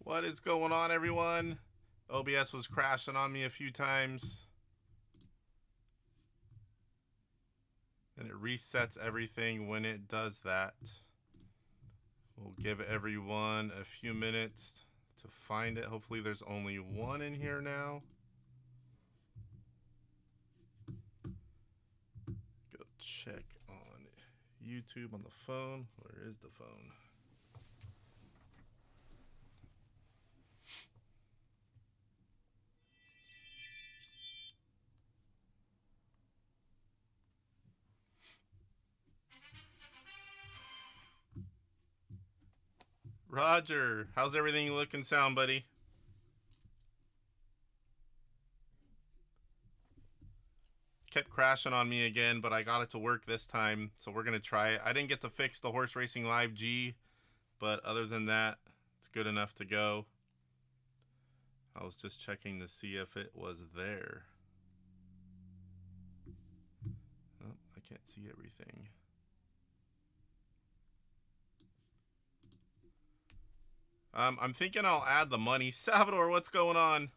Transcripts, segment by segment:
What is going on, everyone? OBS was crashing on me a few times. And it resets everything when it does that. We'll give everyone a few minutes to find it. Hopefully there's only one in here now. Go check on YouTube on the phone. Where is the phone? Roger, how's everything look and sound, buddy? Kept crashing on me again, but I got it to work this time, so we're gonna try it. I didn't get to fix the Horse Racing Live G, but other than that, it's good enough to go. I was just checking to see if it was there. Oh, I can't see everything. I'm thinking I'll add the money. Salvador, what's going on?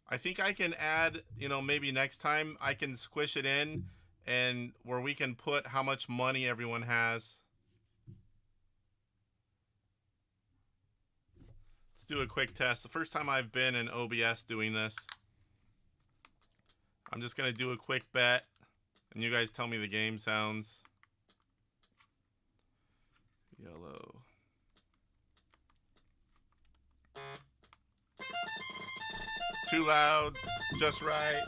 I think I can add, maybe next time I can squish it in and where we can put how much money everyone has. Let's do a quick test. The first time I've been in OBS doing this. I'm just going to do a quick bet, and you guys tell me the game sounds. Yellow. Too loud, just right.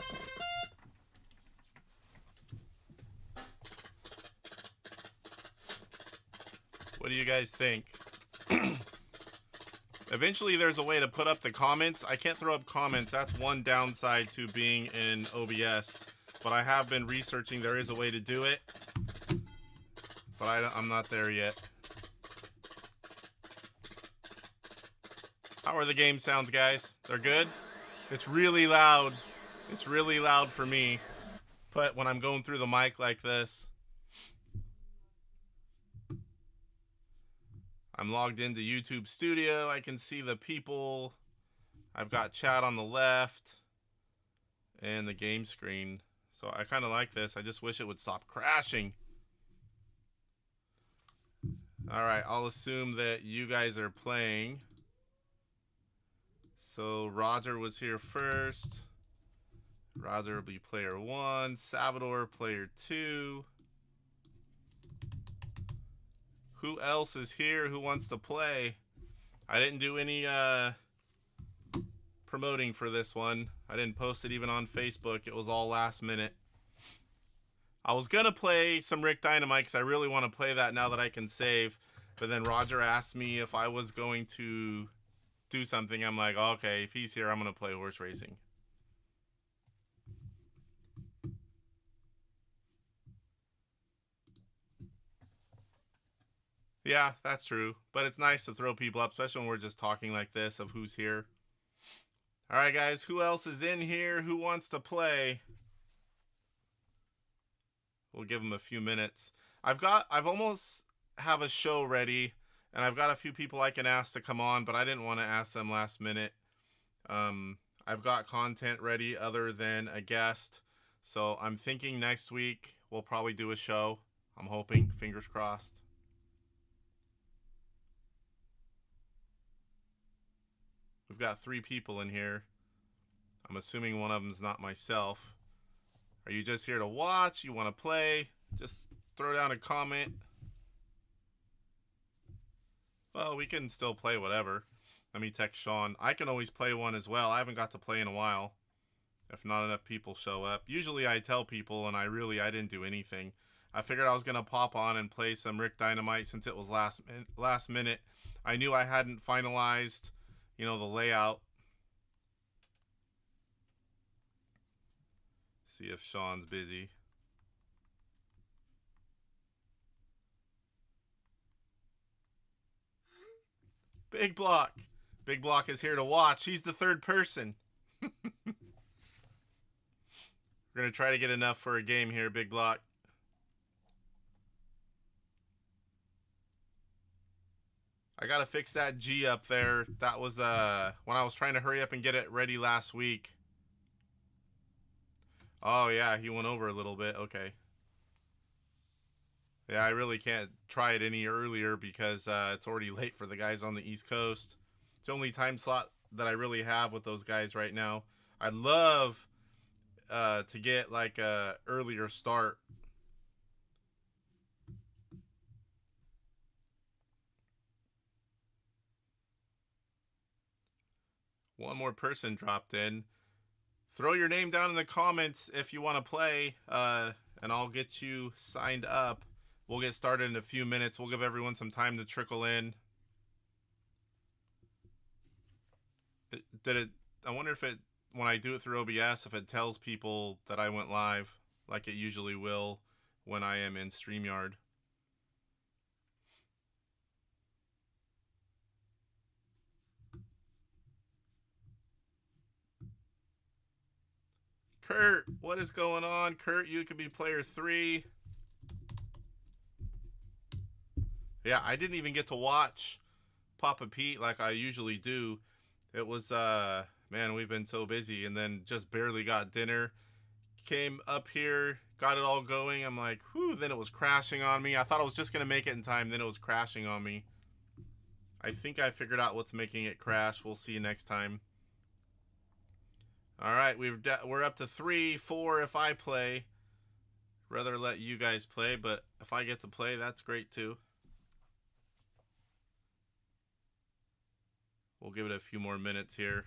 What do you guys think? Eventually there's a way to put up the comments. I can't throw up comments. That's one downside to being in OBS. But I have been researching. There is a way to do it. But I'm not there yet. How are the game sounds, guys? They're good? It's really loud. It's really loud for me. But when I'm going through the mic like this. I'm logged into YouTube Studio. I can see the people. I've got chat on the left. And the game screen. So I kind of like this. I just wish it would stop crashing. Alright, I'll assume that you guys are playing. So Roger was here first. Roger will be player 1. Salvador, player 2. Who else is here who wants to play? I didn't do any promoting for this one. I didn't post it even on Facebook. It was all last minute. I was going to play some Rick Dynamite because I really want to play that now that I can save. But then Roger asked me if I was going to do something. I'm like, okay, if he's here, I'm going to play horse racing. Yeah, that's true. But it's nice to throw people up, especially when we're just talking like this of who's here. All right, guys, who else is in here? Who wants to play? We'll give them a few minutes. I've almost have a show ready, and I've got a few people I can ask to come on, but I didn't want to ask them last minute. I've got content ready other than a guest. So I'm thinking next week we'll probably do a show. I'm hoping, fingers crossed. We've got 3 people in here. I'm assuming one of them's not myself. Are you just here to watch? You want to play? Just throw down a comment. Well, we can still play whatever. Let me text Sean. I can always play one as well. I haven't got to play in a while. If not enough people show up. Usually I tell people, and I didn't do anything. I figured I was going to pop on and play some Rick Dynamite since it was last minute. I knew I hadn't finalized, the layout. See if Sean's busy. Big Block. Big Block is here to watch. He's the 3rd person. We're going to try to get enough for a game here, Big Block. I gotta fix that G up there. That was when I was trying to hurry up and get it ready last week. Oh yeah, he went over a little bit. Okay. Yeah, I really can't try it any earlier because it's already late for the guys on the East Coast. It's the only time slot that I really have with those guys right now. I'd love to get like a earlier start. One more person dropped in. Throw your name down in the comments if you want to play, and I'll get you signed up. We'll get started in a few minutes. We'll give everyone some time to trickle in. I wonder if it, when I do it through OBS, if it tells people that I went live, like it usually will when I am in StreamYard. Kurt, what is going on? Kurt, you could be player 3. Yeah, I didn't even get to watch Papa Pete like I usually do. It was, man, we've been so busy, and then just barely got dinner. Came up here, got it all going. I'm like, whew, then it was crashing on me. I thought I was just going to make it in time, then it was crashing on me. I think I figured out what's making it crash. We'll see you next time. All right, we're up to 3, 4 if I play. Rather let you guys play, but if I get to play, that's great too. We'll give it a few more minutes here.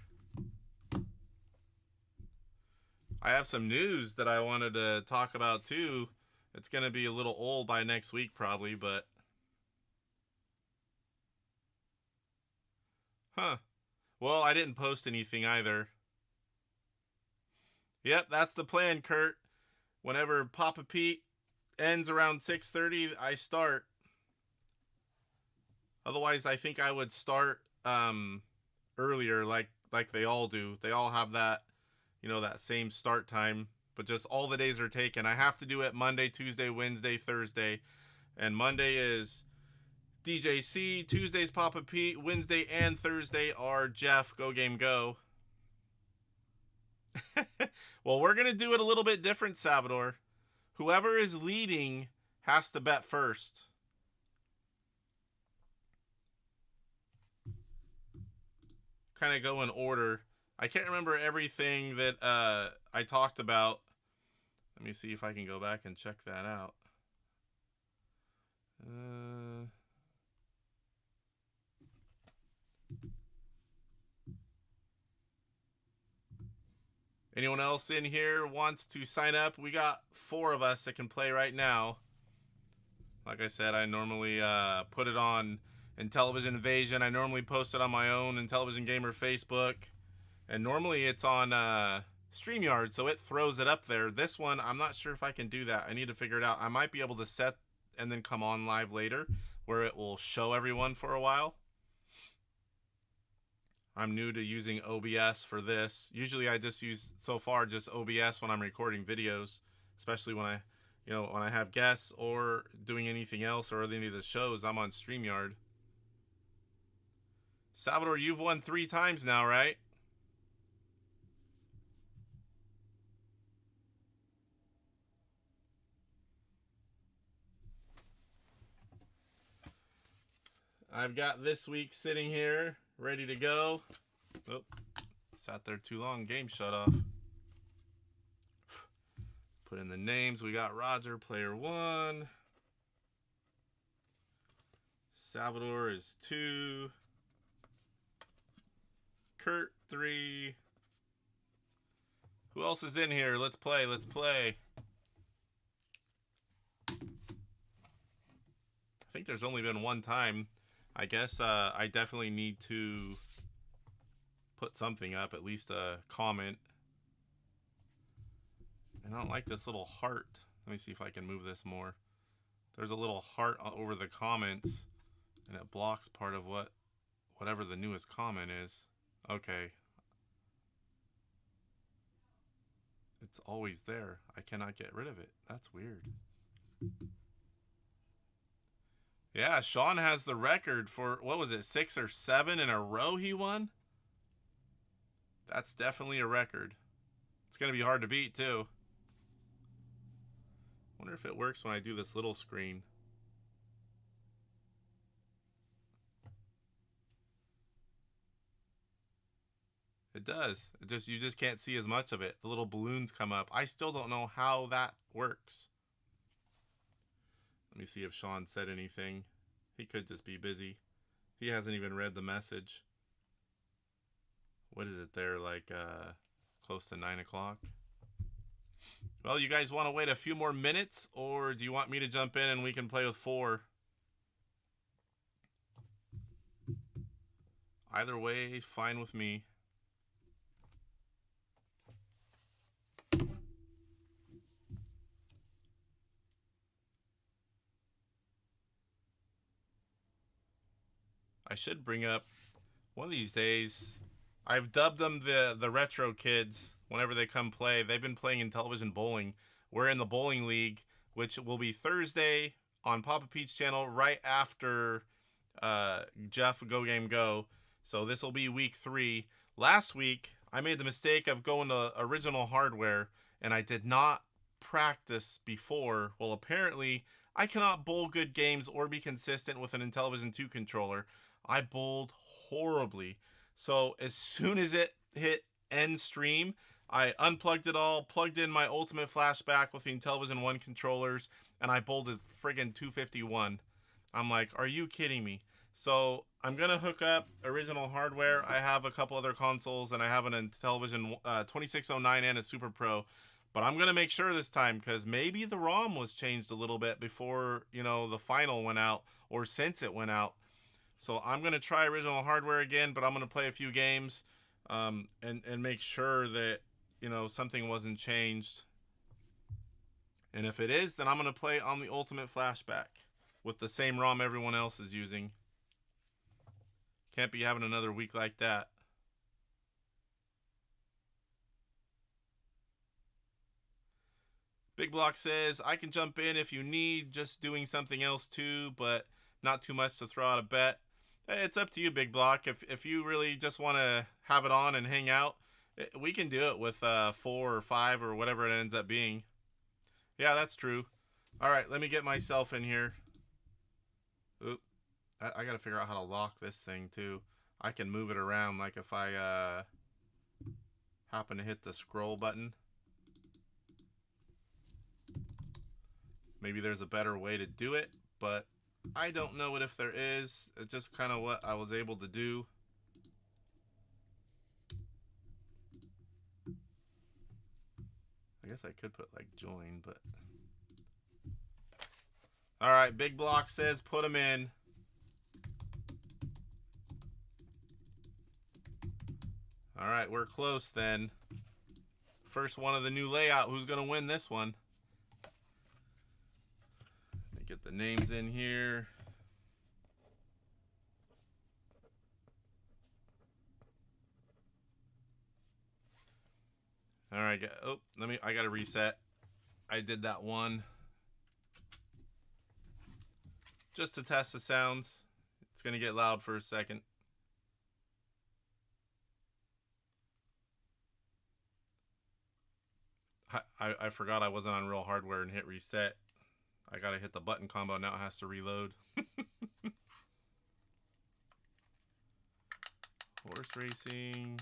I have some news that I wanted to talk about too. It's going to be a little old by next week probably, but... Huh. Well, I didn't post anything either. Yep, that's the plan, Kurt. Whenever Papa Pete ends around 6:30, I start. Otherwise, I think I would start earlier, like they all do. They all have that, you know, that same start time, but just all the days are taken. I have to do it Monday, Tuesday, Wednesday, Thursday, and Monday is DJC, Tuesday's Papa Pete, Wednesday and Thursday are Jeff Go Game Go. Well, we're going to do it a little bit different, Salvador. Whoever is leading has to bet first. Kind of go in order. I can't remember everything that I talked about. Let me see if I can go back and check that out. Anyone else in here wants to sign up? We got 4 of us that can play right now. Like I said, I normally put it on Intellivision Invasion. I normally post it on my own Intellivision Gamer Facebook. And normally it's on StreamYard, so it throws it up there. This one, I'm not sure if I can do that. I need to figure it out. I might be able to set and then come on live later, where it will show everyone for a while. I'm new to using OBS for this. Usually I just use, so far, just OBS when I'm recording videos, especially when I have guests or doing anything else or any of the shows. I'm on StreamYard. Salvador, you've won 3 times now, right? I've got this week sitting here, ready to go. Oh, sat there too long, game shut off. Put in the names. We got Roger, player 1. Salvador is 2. Kurt, 3. Who else is in here? Let's play, let's play. I think there's only been 1 time. I guess I definitely need to put something up, at least a comment. And I don't like this little heart. Let me see if I can move this more. There's a little heart over the comments, and it blocks part of whatever the newest comment is. Okay. It's always there. I cannot get rid of it. That's weird. Yeah, Sean has the record for, what was it, 6 or 7 in a row he won? That's definitely a record. It's going to be hard to beat, too. Wonder if it works when I do this little screen. It does. You just can't see as much of it. The little balloons come up. I still don't know how that works. Let me see if Sean said anything. He could just be busy. He hasn't even read the message. What is it there, like close to 9 o'clock? Well, you guys want to wait a few more minutes, or do you want me to jump in and we can play with 4? Either way, fine with me. I should bring up one of these days. I've dubbed them the retro kids. Whenever they come play, they've been playing Intellivision bowling. We're in the bowling league, which will be Thursday on Papa Pete's channel right after Jeff Go Game Go. So this will be week 3. Last week I made the mistake of going to original hardware, and I did not practice before. Well, apparently I cannot bowl good games or be consistent with an Intellivision 2 controller. I bowled horribly. So as soon as it hit end stream, I unplugged it all, plugged in my Ultimate Flashback with the Intellivision 1 controllers, and I bowled a friggin' 251. I'm like, are you kidding me? So I'm going to hook up original hardware. I have a couple other consoles, and I have an Intellivision 2609 and a Super Pro. But I'm going to make sure this time, because maybe the ROM was changed a little bit before, the final went out, or since it went out. So I'm going to try original hardware again, but I'm going to play a few games and make sure that, something wasn't changed. And if it is, then I'm going to play on the Ultimate Flashback with the same ROM everyone else is using. Can't be having another week like that. Big Block says, I can jump in if you need, just doing something else too, but not too much to throw out a bet. It's up to you, Big Block. If you really just want to have it on and hang out, we can do it with 4 or 5 or whatever it ends up being. Yeah, that's true. All right, let me get myself in here. Oop. I got to figure out how to lock this thing, too. I can move it around, like if I happen to hit the scroll button. Maybe there's a better way to do it, but I don't know if there is. It's just kind of what I was able to do. I guess I could put like join, but... Alright, Big Block says put them in. Alright, we're close then. First one of the new layout. Who's going to win this one? Let me get the names in here. Alright, I gotta reset. I did that one. Just to test the sounds. It's gonna get loud for a second. I forgot I wasn't on real hardware and hit reset. I gotta hit the button combo, now it has to reload. Horse racing.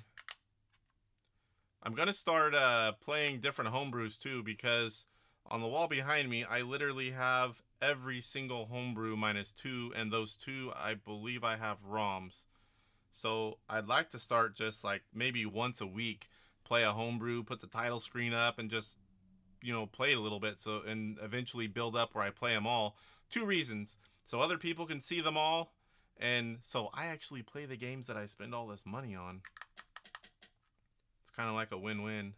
I'm gonna start playing different homebrews too, because on the wall behind me I literally have every single homebrew minus 2, and those 2 I believe I have ROMs. So I'd like to start just like maybe once a week, play a homebrew, put the title screen up, and just play it a little bit, so and eventually build up where I play them all. 2 reasons: so other people can see them all, and so I actually play the games that I spend all this money on. It's kind of like a win-win.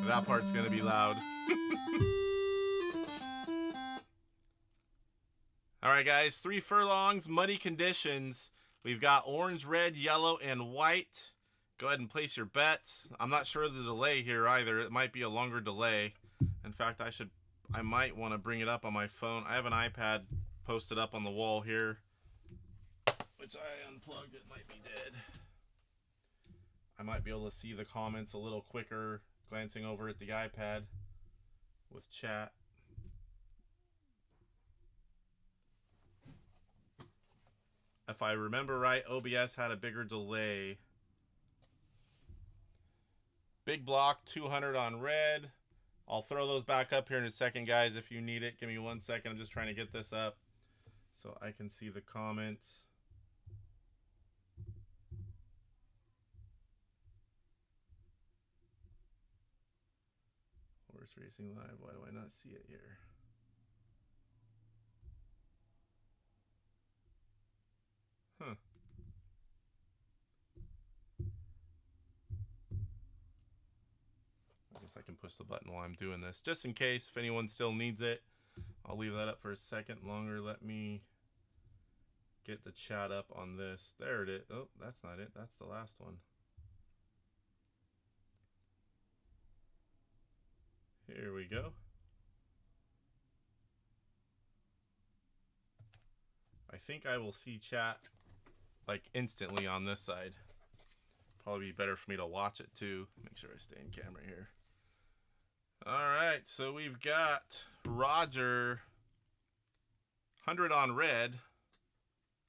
That part's gonna be loud. Alright guys, 3 furlongs, muddy conditions. We've got orange, red, yellow, and white. Go ahead and place your bets. I'm not sure of the delay here either. It might be a longer delay. In fact, I might want to bring it up on my phone. I have an iPad posted up on the wall here, which I unplugged. It might be dead. I might be able to see the comments a little quicker glancing over at the iPad with chat. If I remember right, OBS had a bigger delay. Big block, 200 on red. I'll throw those back up here in a second, guys, if you need it. Give me 1 second. I'm just trying to get this up so I can see the comments. Horse Racing Live. Why do I not see it here? Huh. I guess I can push the button while I'm doing this, just in case if anyone still needs it. I'll leave that up for a second longer. Let me get the chat up on this. There it is. Oh, that's not it. That's the last one. Here we go. I think I will see chat like instantly on this side. Probably be better for me to watch it too. Make sure I stay in camera here. All right, so we've got Roger, 100 on red,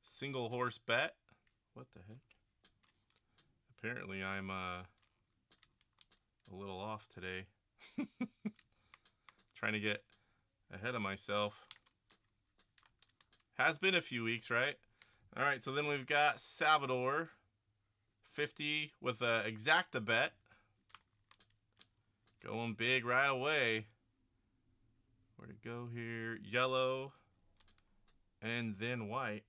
single horse bet. What the heck? Apparently I'm a little off today. Trying to get ahead of myself. Has been a few weeks, right? All right, so then we've got Salvador, 50 with a exacta bet. Going big right away. Where to go here? Yellow and then white.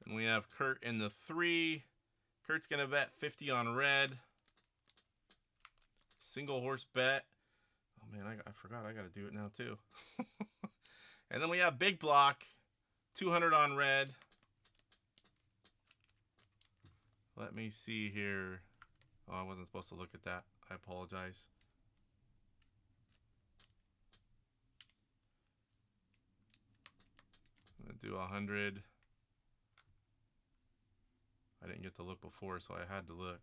Then we have Kurt in the 3. Kurt's going to bet 50 on red. Single horse bet. Oh man, I forgot I got to do it now too. And then we have big block, 200 on red. Let me see here. Oh, I wasn't supposed to look at that. I apologize. I'm going to do 100. I didn't get to look before, so I had to look.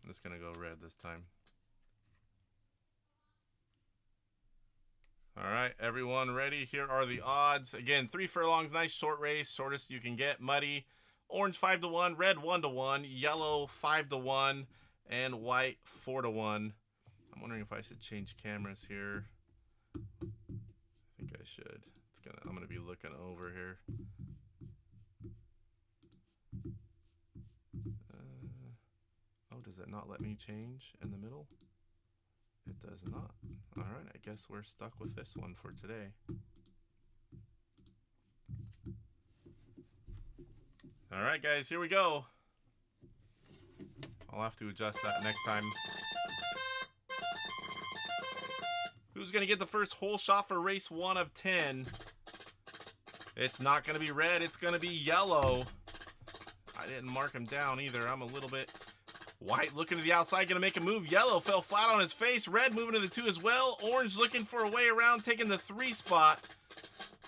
I'm just going to go red this time. All right, everyone ready? Here are the odds. Again, 3 furlongs, nice short race, shortest you can get. Muddy, orange 5-1, red 1-1, yellow 5-1, and white 4-1. I'm wondering if I should change cameras here. I think I should. I'm gonna be looking over here. Oh, does it not let me change in the middle? It does not. All right, I guess we're stuck with this one for today. All right, guys, here we go. I'll have to adjust that next time. Who's going to get the first whole shot for race 1 of 10? It's not going to be red. It's going to be yellow. I didn't mark him down either. I'm a little bit... White looking to the outside, going to make a move. Yellow fell flat on his face. Red moving to the 2 as well. Orange looking for a way around, taking the 3 spot.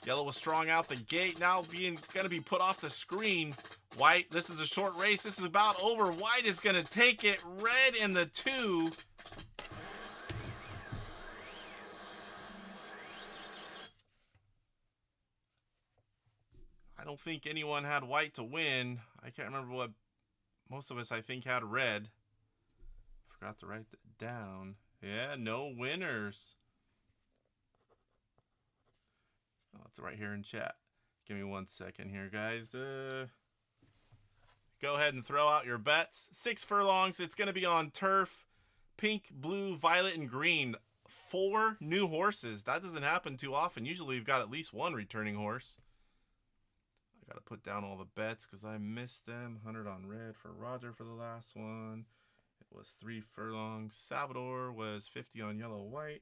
Yellow was strong out the gate, now going to be put off the screen. White, this is a short race. This is about over. White is going to take it. Red in the 2. I don't think anyone had white to win. I can't remember what... Most of us, I think, had red. Forgot to write that down. Yeah, no winners. Oh, it's right here in chat. Give me 1 second here, guys. Go ahead and throw out your bets. 6 furlongs. It's going to be on turf. Pink, blue, violet, and green. 4 new horses. That doesn't happen too often. Usually we've got at least 1 returning horse. I got to put down all the bets because I missed them. 100 on red for Roger for the last one. It was 3 furlongs. Salvador was 50 on yellow, white.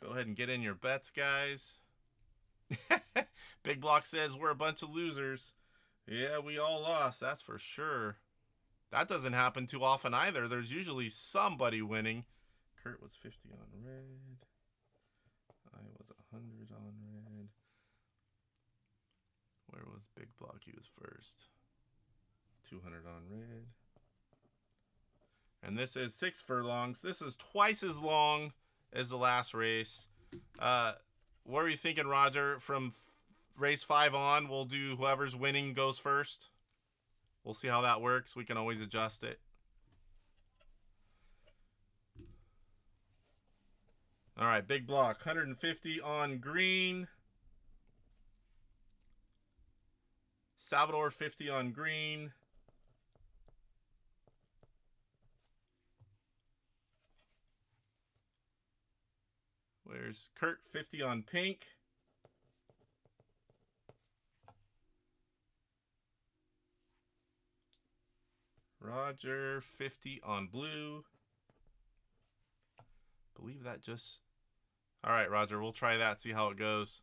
Go ahead and get in your bets, guys. Big Block says we're a bunch of losers. Yeah, we all lost, that's for sure. That doesn't happen too often either. There's usually somebody winning. Kurt was 50 on red. I was 100 on red. Where was Big Block? He was first. 200 on red. And this is 6 furlongs. This is twice as long as the last race. What are you thinking, Roger? From race 5 on, we'll do whoever's winning goes first. We'll see how that works. We can always adjust it. All right, Big Block, 150 on green. Salvador, 50 on green. Where's Kurt, 50 on pink. Roger, 50 on blue. Believe that just... All right, Roger, we'll try that, see how it goes.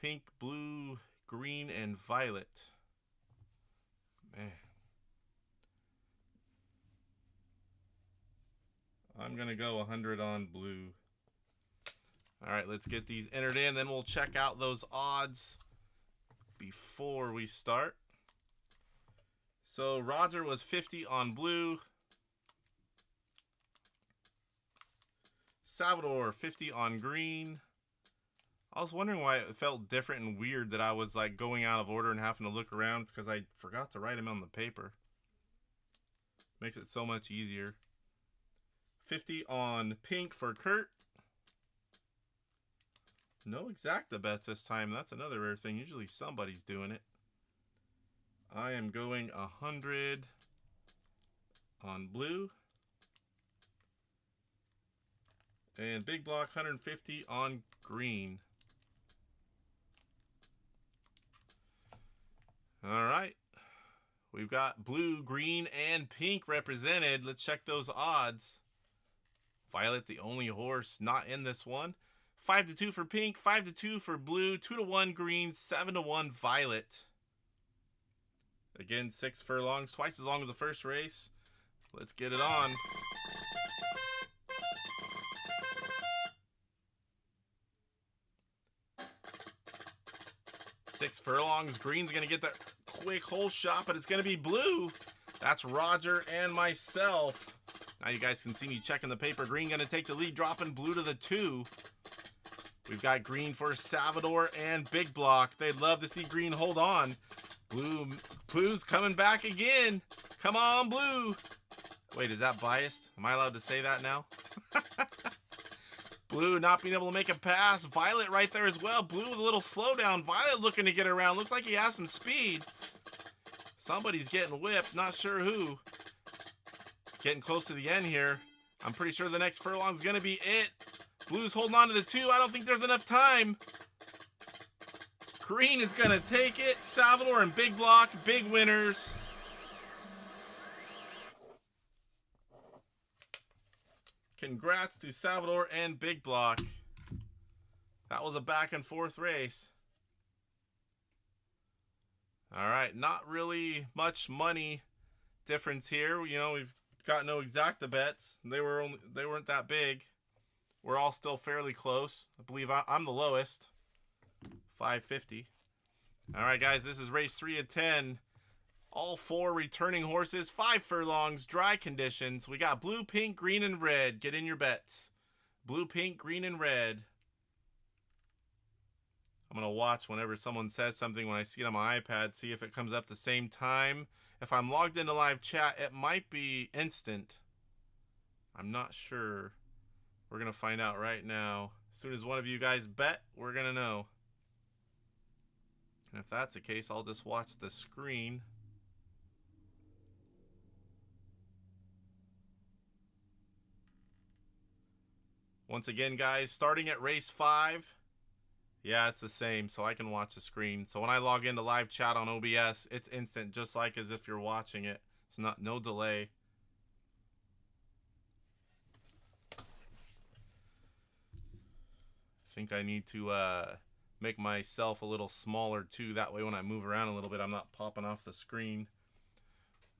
Pink, blue, green, and violet. Man. I'm going to go 100 on blue. All right, let's get these entered in. Then we'll check out those odds before we start. So Roger was 50 on blue. Salvador, 50 on green. I was wondering why it felt different and weird that I was like going out of order and having to look around. It's because I forgot to write them on the paper. Makes it so much easier. 50 on pink for Kurt. No exacta bets this time. That's another rare thing. Usually somebody's doing it. I am going 100 on blue. And Big Block 150 on green. All right. We've got blue, green, and pink represented. Let's check those odds. Violet, the only horse not in this one. 5-2 for pink, 5-2 for blue, 2-1 green, 7-1 violet. Again, 6 furlongs, twice as long as the first race. Let's get it on. Six furlongs. Green's going to get that quick hole shot, but it's going to be blue. That's Roger and myself. Now you guys can see me checking the paper. Green going to take the lead, dropping blue to the 2. We've got green for Salvador and Big Block. They'd love to see green hold on. Blue's coming back again. Come on, blue. Wait, is that biased? Am I allowed to say that now? Blue not being able to make a pass. Violet right there as well. Blue with a little slowdown. Violet looking to get around. Looks like he has some speed. Somebody's getting whipped. Not sure who. Getting close to the end here. I'm pretty sure the next furlong's going to be it. Blue's holding on to the 2. I don't think there's enough time. Green is going to take it. Salvador and Big Block, big winners. Congrats to Salvador and Big Block. That was a back and forth race. All right, not really much money difference here. You know, we've got no exacta bets. They weren't that big. We're all still fairly close. I believe I'm the lowest. 550. All right, guys, this is race 3 of 10. All 4 returning horses, 5 furlongs, dry conditions. We got blue, pink, green, and red. Get in your bets. Blue, pink, green, and red. I'm going to watch whenever someone says something when I see it on my iPad, see if it comes up the same time. If I'm logged into live chat, it might be instant. I'm not sure. We're going to find out right now. As soon as one of you guys bet, we're going to know. And if that's the case, I'll just watch the screen. Once again, guys, starting at race 5. Yeah, it's the same, so I can watch the screen. So when I log into live chat on OBS, it's instant, just like as if you're watching it. It's no delay. I think I need to make myself a little smaller too. That way when I move around a little bit, I'm not popping off the screen.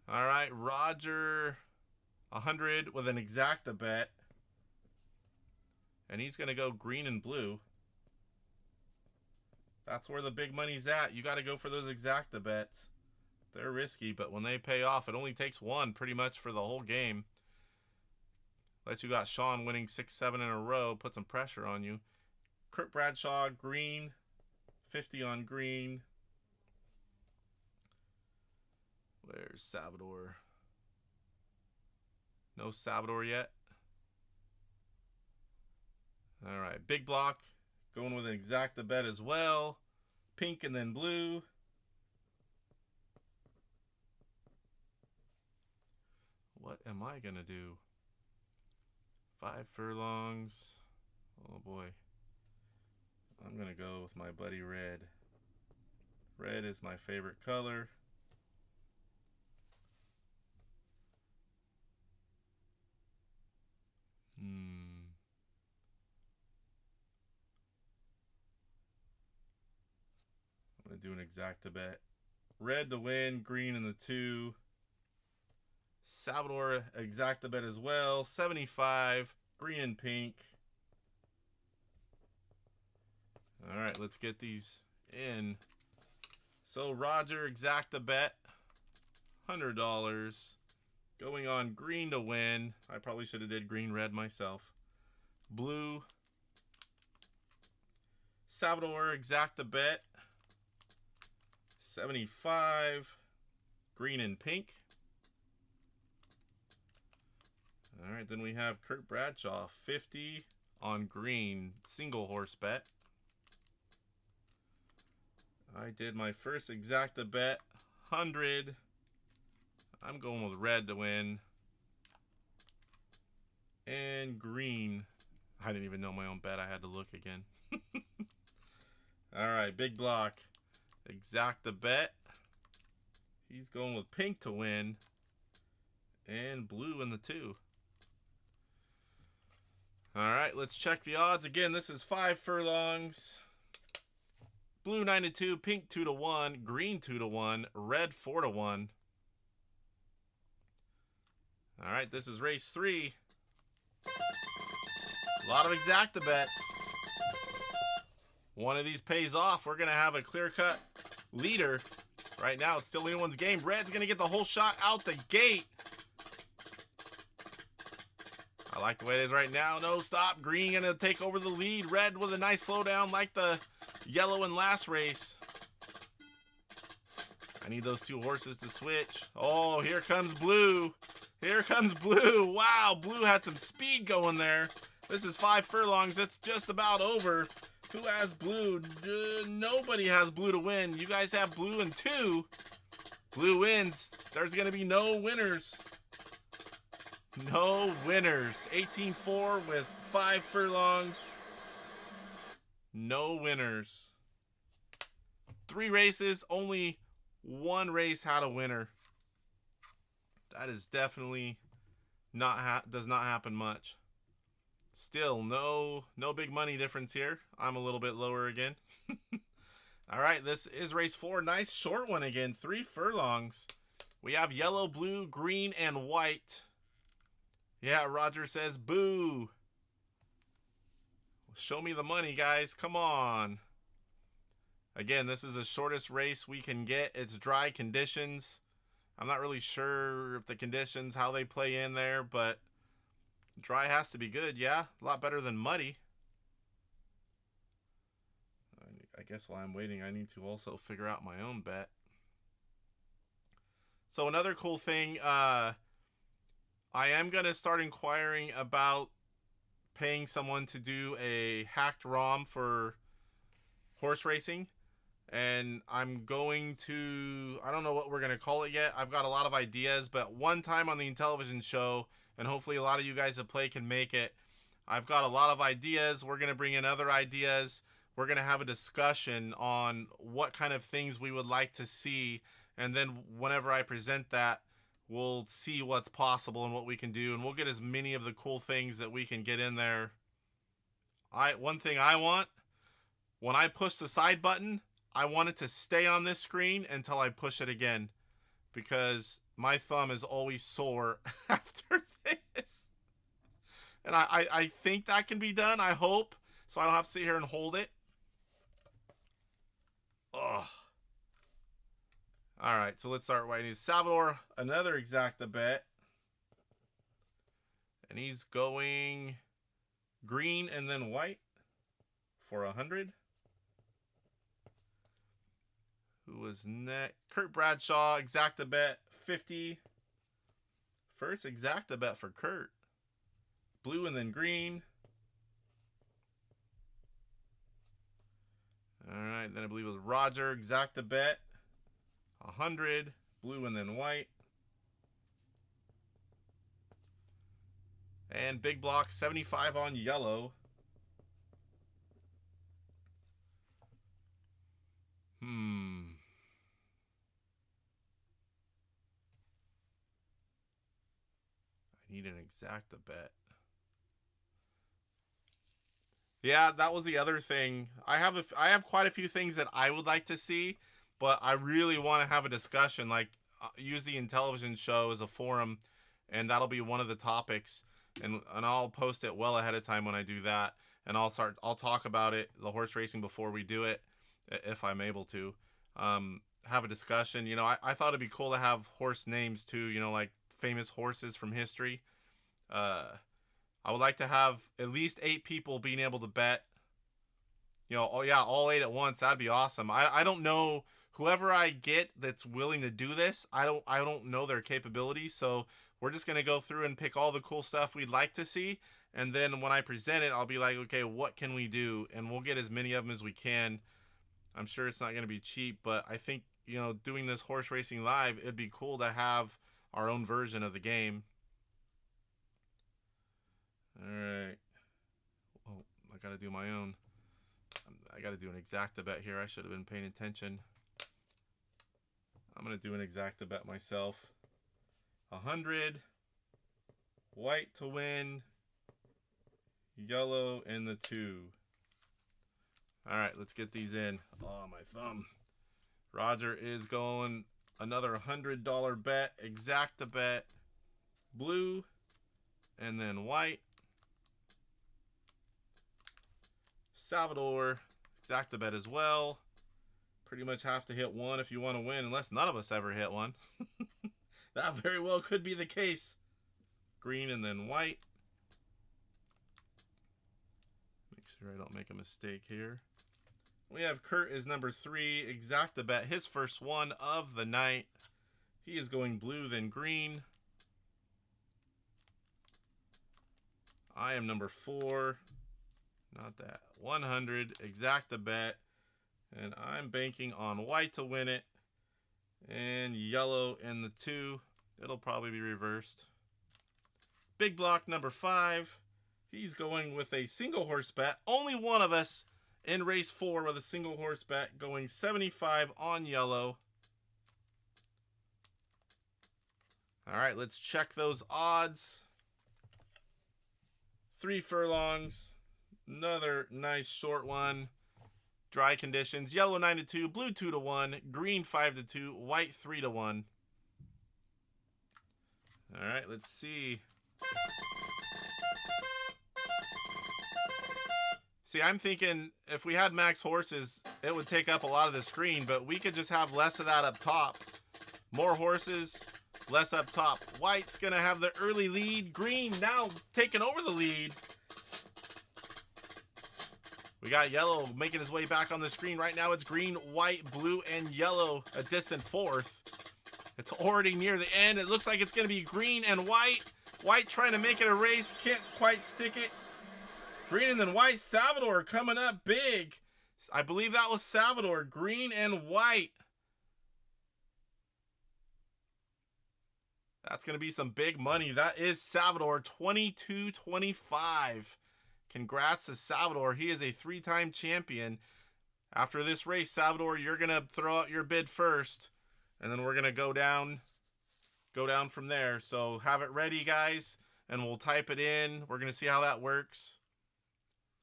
All right, Roger, 100 with an exacta bet. And he's going to go green and blue. That's where the big money's at. You got to go for those exacta bets. They're risky, but when they pay off, it only takes one pretty much for the whole game. Unless you got Sean winning 6-7 in a row, put some pressure on you. Kurt Bradshaw, green, 50 on green. Where's Salvador? No Salvador yet. All right, big block. Going with an exacta bet as well. Pink and then blue. What am I going to do? 5 furlongs. Oh boy. I'm going to go with my buddy red. Red is my favorite color. I'm going to do an exacta bet. Red to win, green in the 2. Salvador exacta bet as well. 75, green and pink. All right, let's get these in. So Roger exacta bet, $100. Going on green to win. I probably should have did green red myself. Blue. Salvador exacta bet, 75, green and pink. All right, then we have Kurt Bradshaw, 50 on green, single horse bet. I did my first exacta bet, 100. I'm going with red to win. And green. I didn't even know my own bet. I had to look again. All right, big block. Exacta bet. He's going with pink to win. And blue in the 2. All right, let's check the odds. Again, this is 5 furlongs. Blue 9-2, pink 2-1, green 2-1, red 4-1. All right, this is race 3. A lot of exacta bets. One of these pays off. We're going to have a clear-cut leader. Right now, it's still anyone's game. Red's going to get the whole shot out the gate. I like the way it is right now. No, stop. Green going to take over the lead. Red with a nice slowdown like the yellow in last race. I need those 2 horses to switch. Oh, here comes blue. Here comes blue. Wow, blue had some speed going there. This is 5 furlongs. It's just about over. Who has blue? Nobody has blue to win. You guys have blue in 2. Blue wins. There's going to be no winners. No winners. 18-4 with 5 furlongs. No winners. 3 races, only 1 race had a winner. That is definitely does not happen much. Still, no big money difference here. I'm a little bit lower again. All right, this is race 4. Nice short one again. 3 furlongs. We have yellow, blue, green, and white. Yeah, Roger says boo. Show me the money, guys. Come on. Again, this is the shortest race we can get. It's dry conditions. I'm not really sure if the conditions, how they play in there, but dry has to be good, yeah? A lot better than muddy. I guess while I'm waiting, I need to also figure out my own bet. So another cool thing, I am going to start inquiring about paying someone to do a hacked ROM for horse racing. And I'm going to, I don't know what we're going to call it yet. I've got a lot of ideas, but one time on the Intellivision show, and hopefully a lot of you guys that play can make it, I've got a lot of ideas. We're going to bring in other ideas. We're going to have a discussion on what kind of things we would like to see. And then whenever I present that, we'll see what's possible and what we can do. And we'll get as many of the cool things that we can get in there. One thing I want, when I push the side button, I want it to stay on this screen until I push it again, because my thumb is always sore after this. And I think that can be done, I hope, so I don't have to sit here and hold it. Ugh. Alright, so let's start white. He's Salvador, another exacta bet. And he's going green and then white for 100. Who was next? Kurt Bradshaw, exacta bet, 50. First exacta bet for Kurt. Blue and then green. Alright, then I believe it was Roger, exacta bet, 100. Blue and then white. And big block, 75 on yellow. I need an exacta bet. Yeah, that was the other thing. I have quite a few things that I would like to see, but I really want to have a discussion. Like, use the Intellivision show as a forum, and that'll be one of the topics. And I'll post it well ahead of time when I do that, and I'll talk about it, the horse racing, before we do it, if I'm able to. Have a discussion. You know, I thought it'd be cool to have horse names too. You know, like famous horses from history. I would like to have at least 8 people being able to bet. You know, oh yeah, all 8 at once. That'd be awesome. I don't know whoever I get that's willing to do this. I don't know their capabilities. So we're just gonna go through and pick all the cool stuff we'd like to see, and then when I present it, I'll be like, okay, what can we do? And we'll get as many of them as we can. I'm sure it's not gonna be cheap, but I think, you know, doing this horse racing live, it'd be cool to have our own version of the game. Alright. Oh, I gotta do my own. I gotta do an exacta bet here. I should have been paying attention. I'm gonna do an exacta bet myself. 100. White to win. Yellow and the 2. Alright, let's get these in. Oh, my thumb. Roger is going another $100 bet. Exacta bet. Blue and then white. Salvador, exacta bet as well. Pretty much have to hit one if you want to win, unless none of us ever hit one. That very well could be the case. Green and then white. Make sure I don't make a mistake here. We have Kurt is number 3, exacta bet, his first one of the night. He is going blue then green. I am number 4. Not that. 100, exacta bet. And I'm banking on white to win it. And yellow in the 2. It'll probably be reversed. Big block number 5. He's going with a single horse bet. Only one of us in race 4 with a single horse bet, going 75 on yellow. All right, let's check those odds. 3 furlongs. Another nice short one. Dry conditions. Yellow 9-2, blue 2-1, green 5-2, white 3-1. All right, let's see. See, I'm thinking if we had max horses, it would take up a lot of the screen, but we could just have less of that up top. More horses, less up top. White's going to have the early lead. Green now taking over the lead. We got yellow making his way back on the screen. Right now it's green, white, blue, and yellow, a distant 4th. It's already near the end. It looks like it's going to be green and white. White trying to make it a race. Can't quite stick it. Green and then white. Salvador coming up big. I believe that was Salvador. Green and white. That's going to be some big money. That is Salvador, 22-25. Congrats to Salvador. He is a 3-time champion. After this race, Salvador, you're going to throw out your bid first. And then we're going to go down from there. So have it ready, guys. And we'll type it in. We're going to see how that works.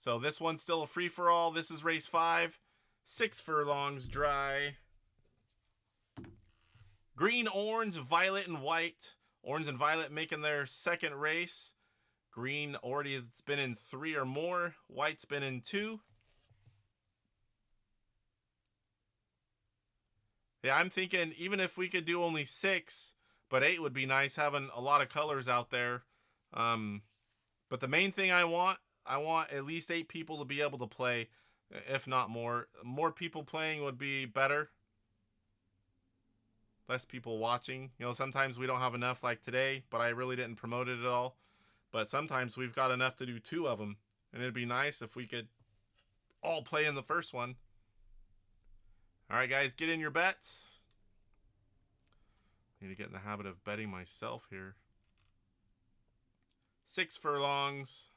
So this one's still a free-for-all. This is race 5. 6 furlongs dry. Green, orange, violet, and white. Orange and violet making their second race. Green already has been in 3 or more. White's been in 2. Yeah, I'm thinking even if we could do only 6, but 8 would be nice, having a lot of colors out there. But the main thing I want at least 8 people to be able to play, if not more. More people playing would be better. Less people watching. You know, sometimes we don't have enough like today, but I really didn't promote it at all. But sometimes we've got enough to do 2 of them. And it'd be nice if we could all play in the first one. Alright guys, get in your bets. Need to get in the habit of betting myself here. 6 furlongs.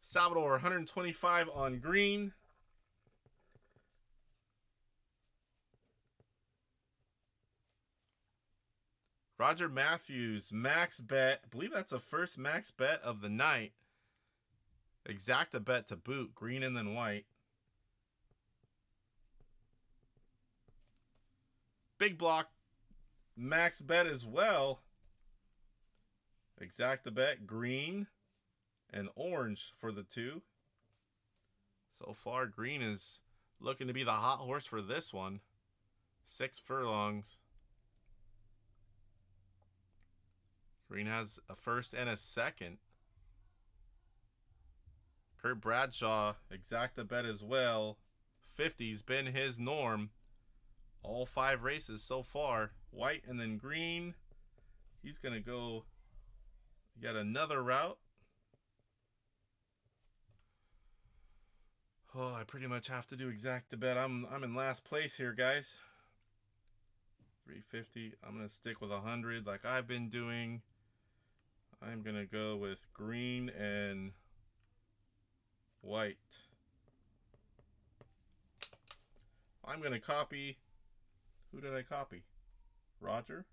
Salvador, 125 on green. Roger Matthews, max bet. I believe that's the first max bet of the night. Exacta bet to boot. Green and then white. Big block max bet as well. Exacta bet. Green and orange for the 2. So far, green is looking to be the hot horse for this one. 6 furlongs. Green has a first and a second. Kurt Bradshaw, exacta bet as well. 50's been his norm. All 5 races so far. White and then green. He's going to go yet another route. Oh, I pretty much have to do exacta bet. I'm in last place here, guys. 350. I'm going to stick with 100 like I've been doing. I'm going to go with green and white. I'm going to copy. Who did I copy? Roger.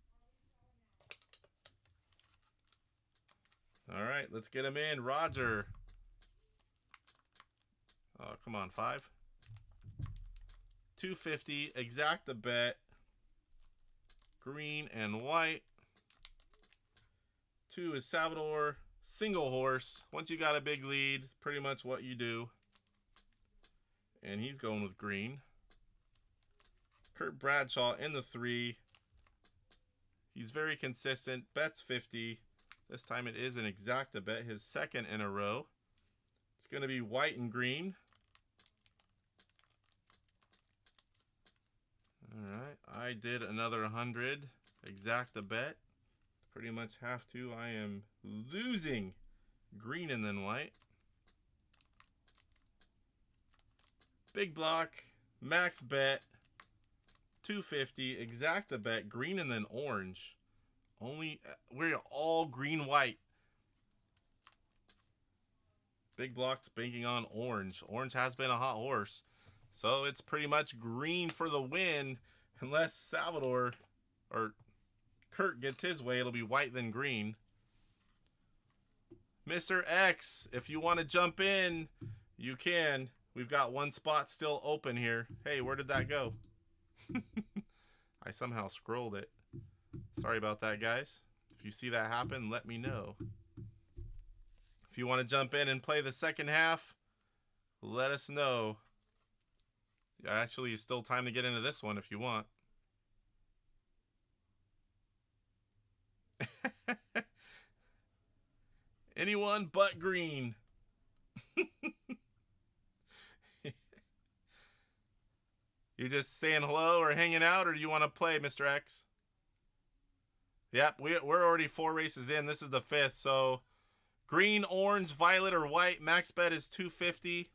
All right, let's get him in. Roger. Oh, come on, 5. 250, exacta bet. Green and white. 2 is Salvador, single horse. Once you got a big lead, pretty much what you do. And he's going with green. Kurt Bradshaw in the 3. He's very consistent. Bets 50. This time it is an exacta bet, his second in a row. It's going to be white and green. Alright, I did another 100. Exacta bet. Pretty much have to. I am losing green and then white. Big block. Max bet. 250. Exacta bet. Green and then orange. We're all green white. Big blocks banking on orange. Orange has been a hot horse. So it's pretty much green for the win. Unless Salvador or Kurt gets his way, it'll be white then green. Mr. X, if you want to jump in, you can. We've got 1 spot still open here. Hey, where did that go? I somehow scrolled it. Sorry about that, guys. If you see that happen, let me know. If you want to jump in and play the second half, let us know. Actually, it's still time to get into this one if you want. Anyone but green. You just saying hello or hanging out, or do you want to play, Mr. X? Yep, we're already 4 races in. This is the 5th, so green, orange, violet, or white. Max bet is 250.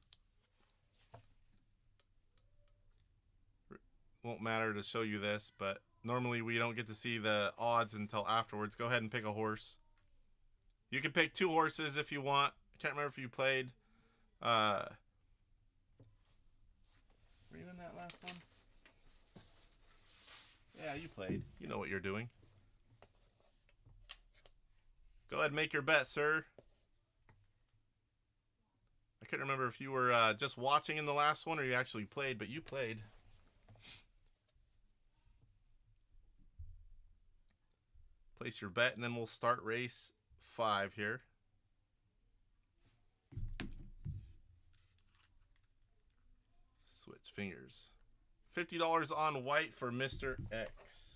Won't matter to show you this, but normally we don't get to see the odds until afterwards. Go ahead and pick a horse. You can pick 2 horses if you want. I can't remember if you played. Were you in that last one? Yeah, you played. You know what you're doing. Go ahead and make your bet, sir. can't remember if you were just watching in the last one or you actually played, but you played. Place your bet, and then we'll start race 5 here. Switch fingers. $50 on white for Mr. X.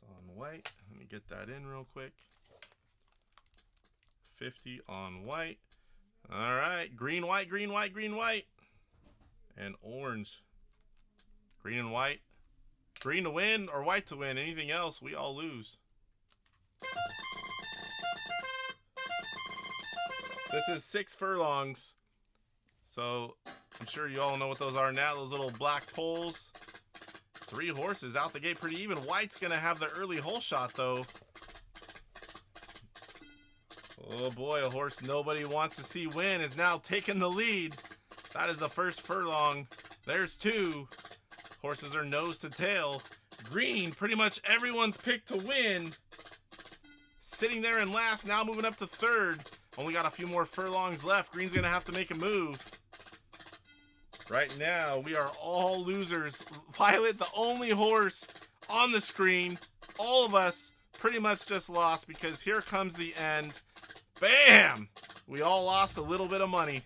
On white. Let me get that in real quick. 50 on white. All right. Green, white, green, white, green, white. And orange. Green and white. Green to win or white to win. Anything else, we all lose. This is 6 furlongs. So I'm sure you all know what those are now. Those little black poles. 3 horses out the gate pretty even. White's going to have the early hole shot, though. Oh, boy. A horse nobody wants to see win is now taking the lead. That is the first furlong. There's 2. Horses are nose to tail. Green, pretty much everyone's picked to win. Sitting there in last, now moving up to 3rd. Only got a few more furlongs left. Green's going to have to make a move. Right now, we are all losers. Violet, the only horse on the screen. All of us pretty much just lost because here comes the end. Bam! We all lost a little bit of money.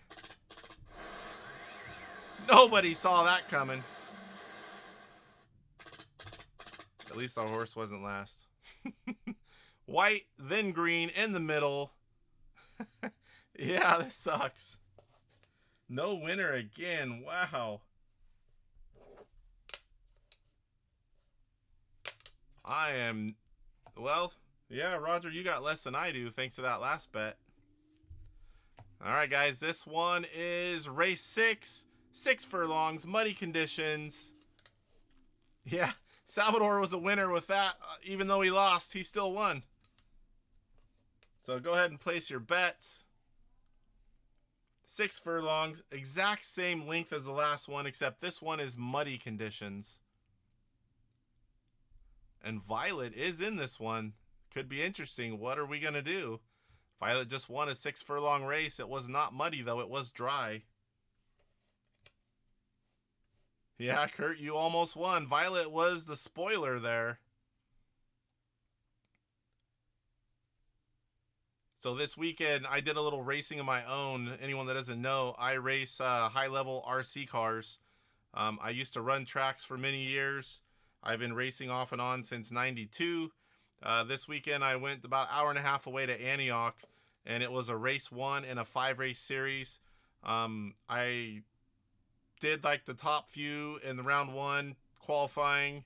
Nobody saw that coming. At least our horse wasn't last. White, then green, in the middle. Yeah, this sucks. No winner again. Wow. I am... Well, yeah, Roger, you got less than I do thanks to that last bet. All right, guys. This one is race 6. 6 furlongs. Muddy conditions. Yeah, Salvador was a winner with that. Even though he lost, he still won. So go ahead and place your bets. 6 furlongs, exact same length as the last one, except this one is muddy conditions. And Violet is in this one. Could be interesting. What are we going to do? Violet just won a 6 furlong race. It was not muddy, though. It was dry. Yeah, Kurt, you almost won. Violet was the spoiler there. So this weekend, I did a little racing of my own. Anyone that doesn't know, I race high-level RC cars. I used to run tracks for many years. I've been racing off and on since '92. This weekend, I went about an hour and a half away to Antioch, and it was a race 1 in a 5-race series. I did like the top few in the round 1 qualifying.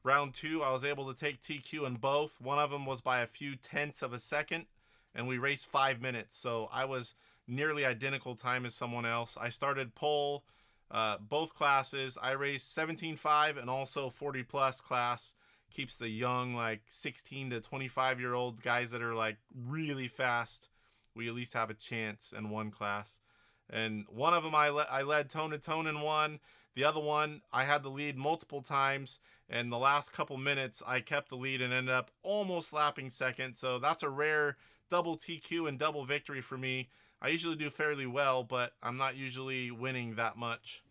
Round 2, I was able to take TQ in both. One of them was by a few tenths of a second. And we raced 5 minutes, so I was nearly identical time as someone else. I started pole, both classes. I raced 17.5 and also 40-plus class. Keeps the young, like 16 to 25-year-old guys that are like really fast. We at least have a chance in one class. And one of them I led tone-to-tone in one. The other one, I had the lead multiple times. And the last couple minutes, I kept the lead and ended up almost lapping second. So that's a rare double TQ and double victory for me. I usually do fairly well, but I'm not usually winning that much.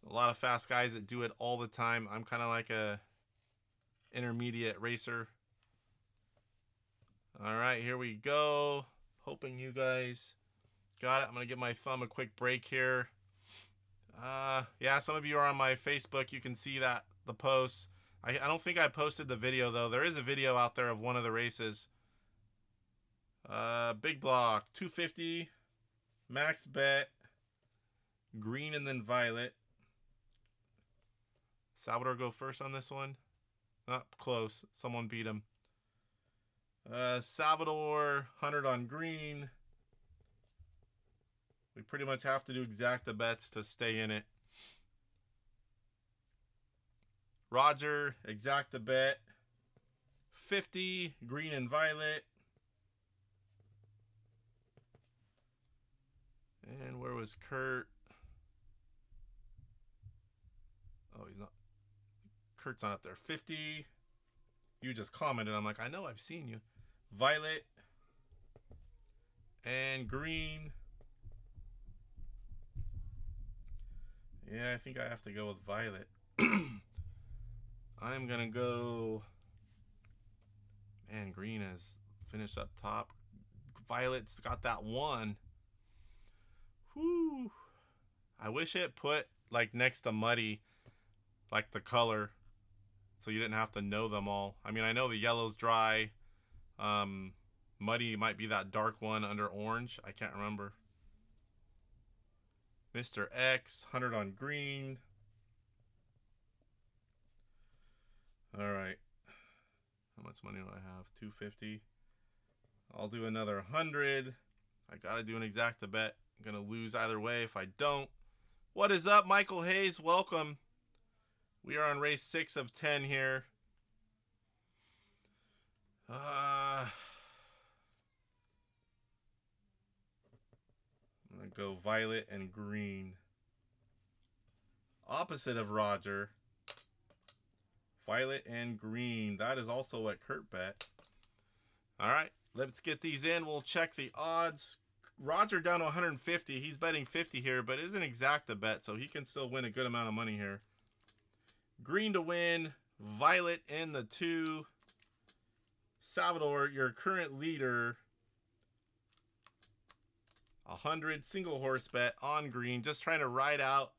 A lot of fast guys that do it all the time. I'm kind of like a intermediate racer. All right, here we go. Hoping you guys got it. I'm going to give my thumb a quick break here. Yeah, some of you are on my Facebook. You can see that, the posts. I don't think I posted the video, though. There is a video out there of one of the races. Big block, 250, max bet, green and then violet. Salvador go first on this one. Not close. Someone beat him. Salvador, 100 on green. We pretty much have to do exacta bets to stay in it. Roger, exacta bet. 50, green and violet. And where was Kurt? Oh, he's not. Kurt's not up there. 50. You just commented. I'm like, I know I've seen you. violet, and green. Yeah, I think I have to go with violet. I'm gonna go. Man, green has finished up top. Violet's got that one. Whoo! I wish it put like next to muddy, like the color, so you didn't have to know them all. I mean, I know the yellow's dry. Muddy might be that dark one under orange. I can't remember. Mr. X, 100 on green. All right. How much money do I have? 250. I'll do another 100. I gotta do an exacta bet. I'm gonna lose either way if I don't. What is up, Michael Hayes? Welcome. We are on race 6 of 10 here. I'm gonna go violet and green. Opposite of Roger. Violet and green. That is also what Kurt bet. All right, let's get these in. We'll check the odds. Roger down to 150. He's betting 50 here, but it is an exacta bet, so he can still win a good amount of money here. Green to win. Violet in the 2. Salvador, your current leader. 100 single horse bet on green. Just trying to ride out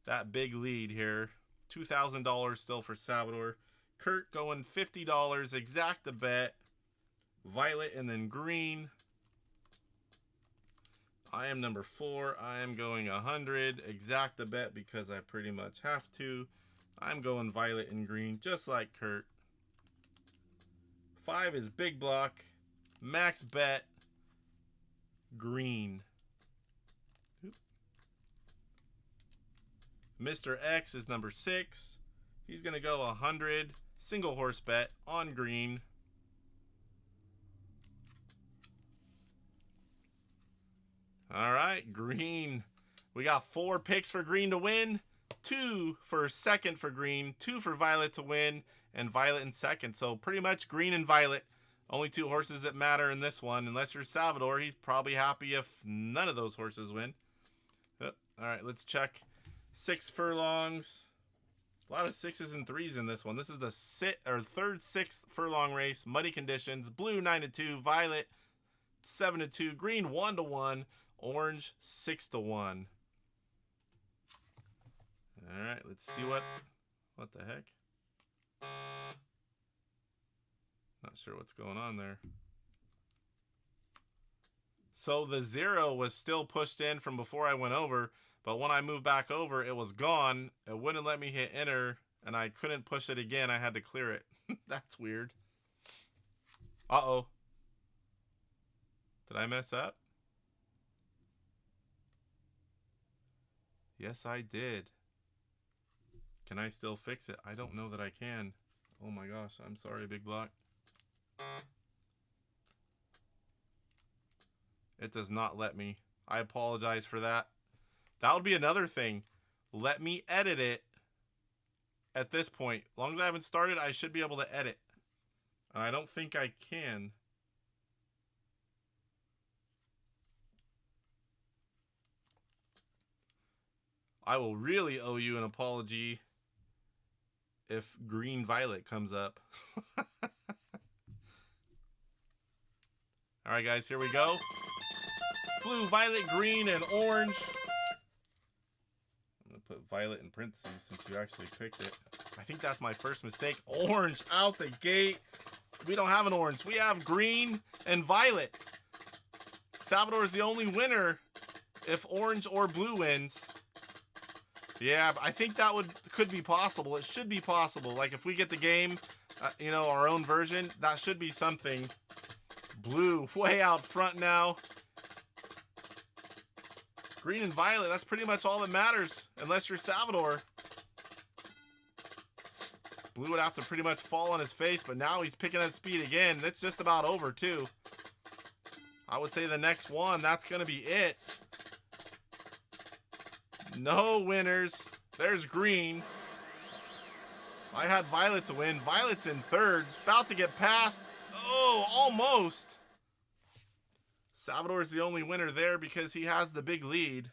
that big lead here. $2,000 still for Salvador. Kurt going $50 exacta bet. Violet and then green. I am number 4. I am going 100 exacta bet because I pretty much have to. I'm going violet and green just like Kurt. 5 is big block. Max bet. Green. Mr. X is number 6. He's going to go 100 single horse bet on green. All right, green. We got 4 picks for green to win, 2 for second for green, 2 for violet to win, and violet in second. So pretty much green and violet. Only 2 horses that matter in this one. Unless you're Salvador, he's probably happy if none of those horses win. All right, let's check 6 furlongs. A lot of 6s and 3s in this one. This is the third 6th furlong race. Muddy conditions. Blue 9-2, violet 7-2, green 1-1, orange 6-1. All right, let's see what the heck. Not sure what's going on there. So the 0 was still pushed in from before I went over, but when I moved back over, it was gone. It wouldn't let me hit enter, and I couldn't push it again. I had to clear it. That's weird. Uh-oh. Did I mess up? Yes, I did. Can I still fix it? I don't know that I can. Oh my gosh, I'm sorry, big block. It does not let me. I apologize for that. That would be another thing. Let me edit it at this point. As long as I haven't started, I should be able to edit. And I don't think I can. I will really owe you an apology if green violet comes up. All right, guys, here we go. Blue, violet, green, and orange. I'm going to put violet in parentheses since you actually picked it. I think that's my first mistake. Orange out the gate. We don't have an orange. We have green and violet. Salvador is the only winner if orange or blue wins. Yeah, I think that could be possible. It should be possible. Like if we get the game, you know, our own version, that should be something. Blue way out front now. Green and violet, that's pretty much all that matters, unless you're Salvador. Blue would have to pretty much fall on his face, but now he's picking up speed again. That's just about over, too. I would say the next one, that's going to be it. No winners. There's green. I had violet to win. Violet's in third. About to get past. Oh, almost. Salvador's the only winner there because he has the big lead.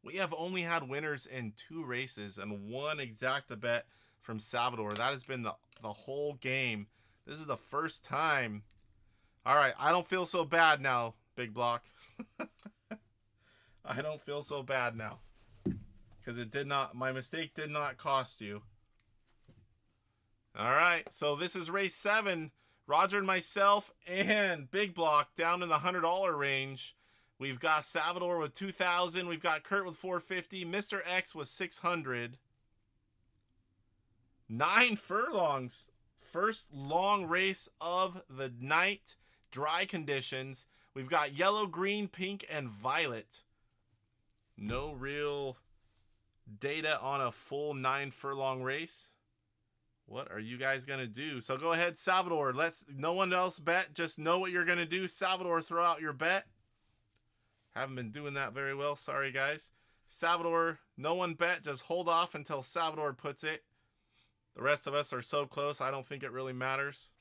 We have only had winners in 2 races and 1 exacta bet from Salvador. That has been the whole game. This is the first time. All right, I don't feel so bad now, Big Block. I don't feel so bad now. Because it did not, my mistake did not cost you. All right, so this is race 7. Roger and myself and Big Block down in the $100 range. We've got Salvador with 2,000. We've got Kurt with 450. Mr. X with 600. 9 furlongs. First long race of the night. Dry conditions. We've got yellow, green, pink, and violet. No real data on a full 9 furlong race. What are you guys going to do? So go ahead, Salvador. No one else bet. Just know what you're going to do. Salvador, throw out your bet. Haven't been doing that very well. Sorry, guys. Salvador, no one bet. Just hold off until Salvador puts it. The rest of us are so close, I don't think it really matters.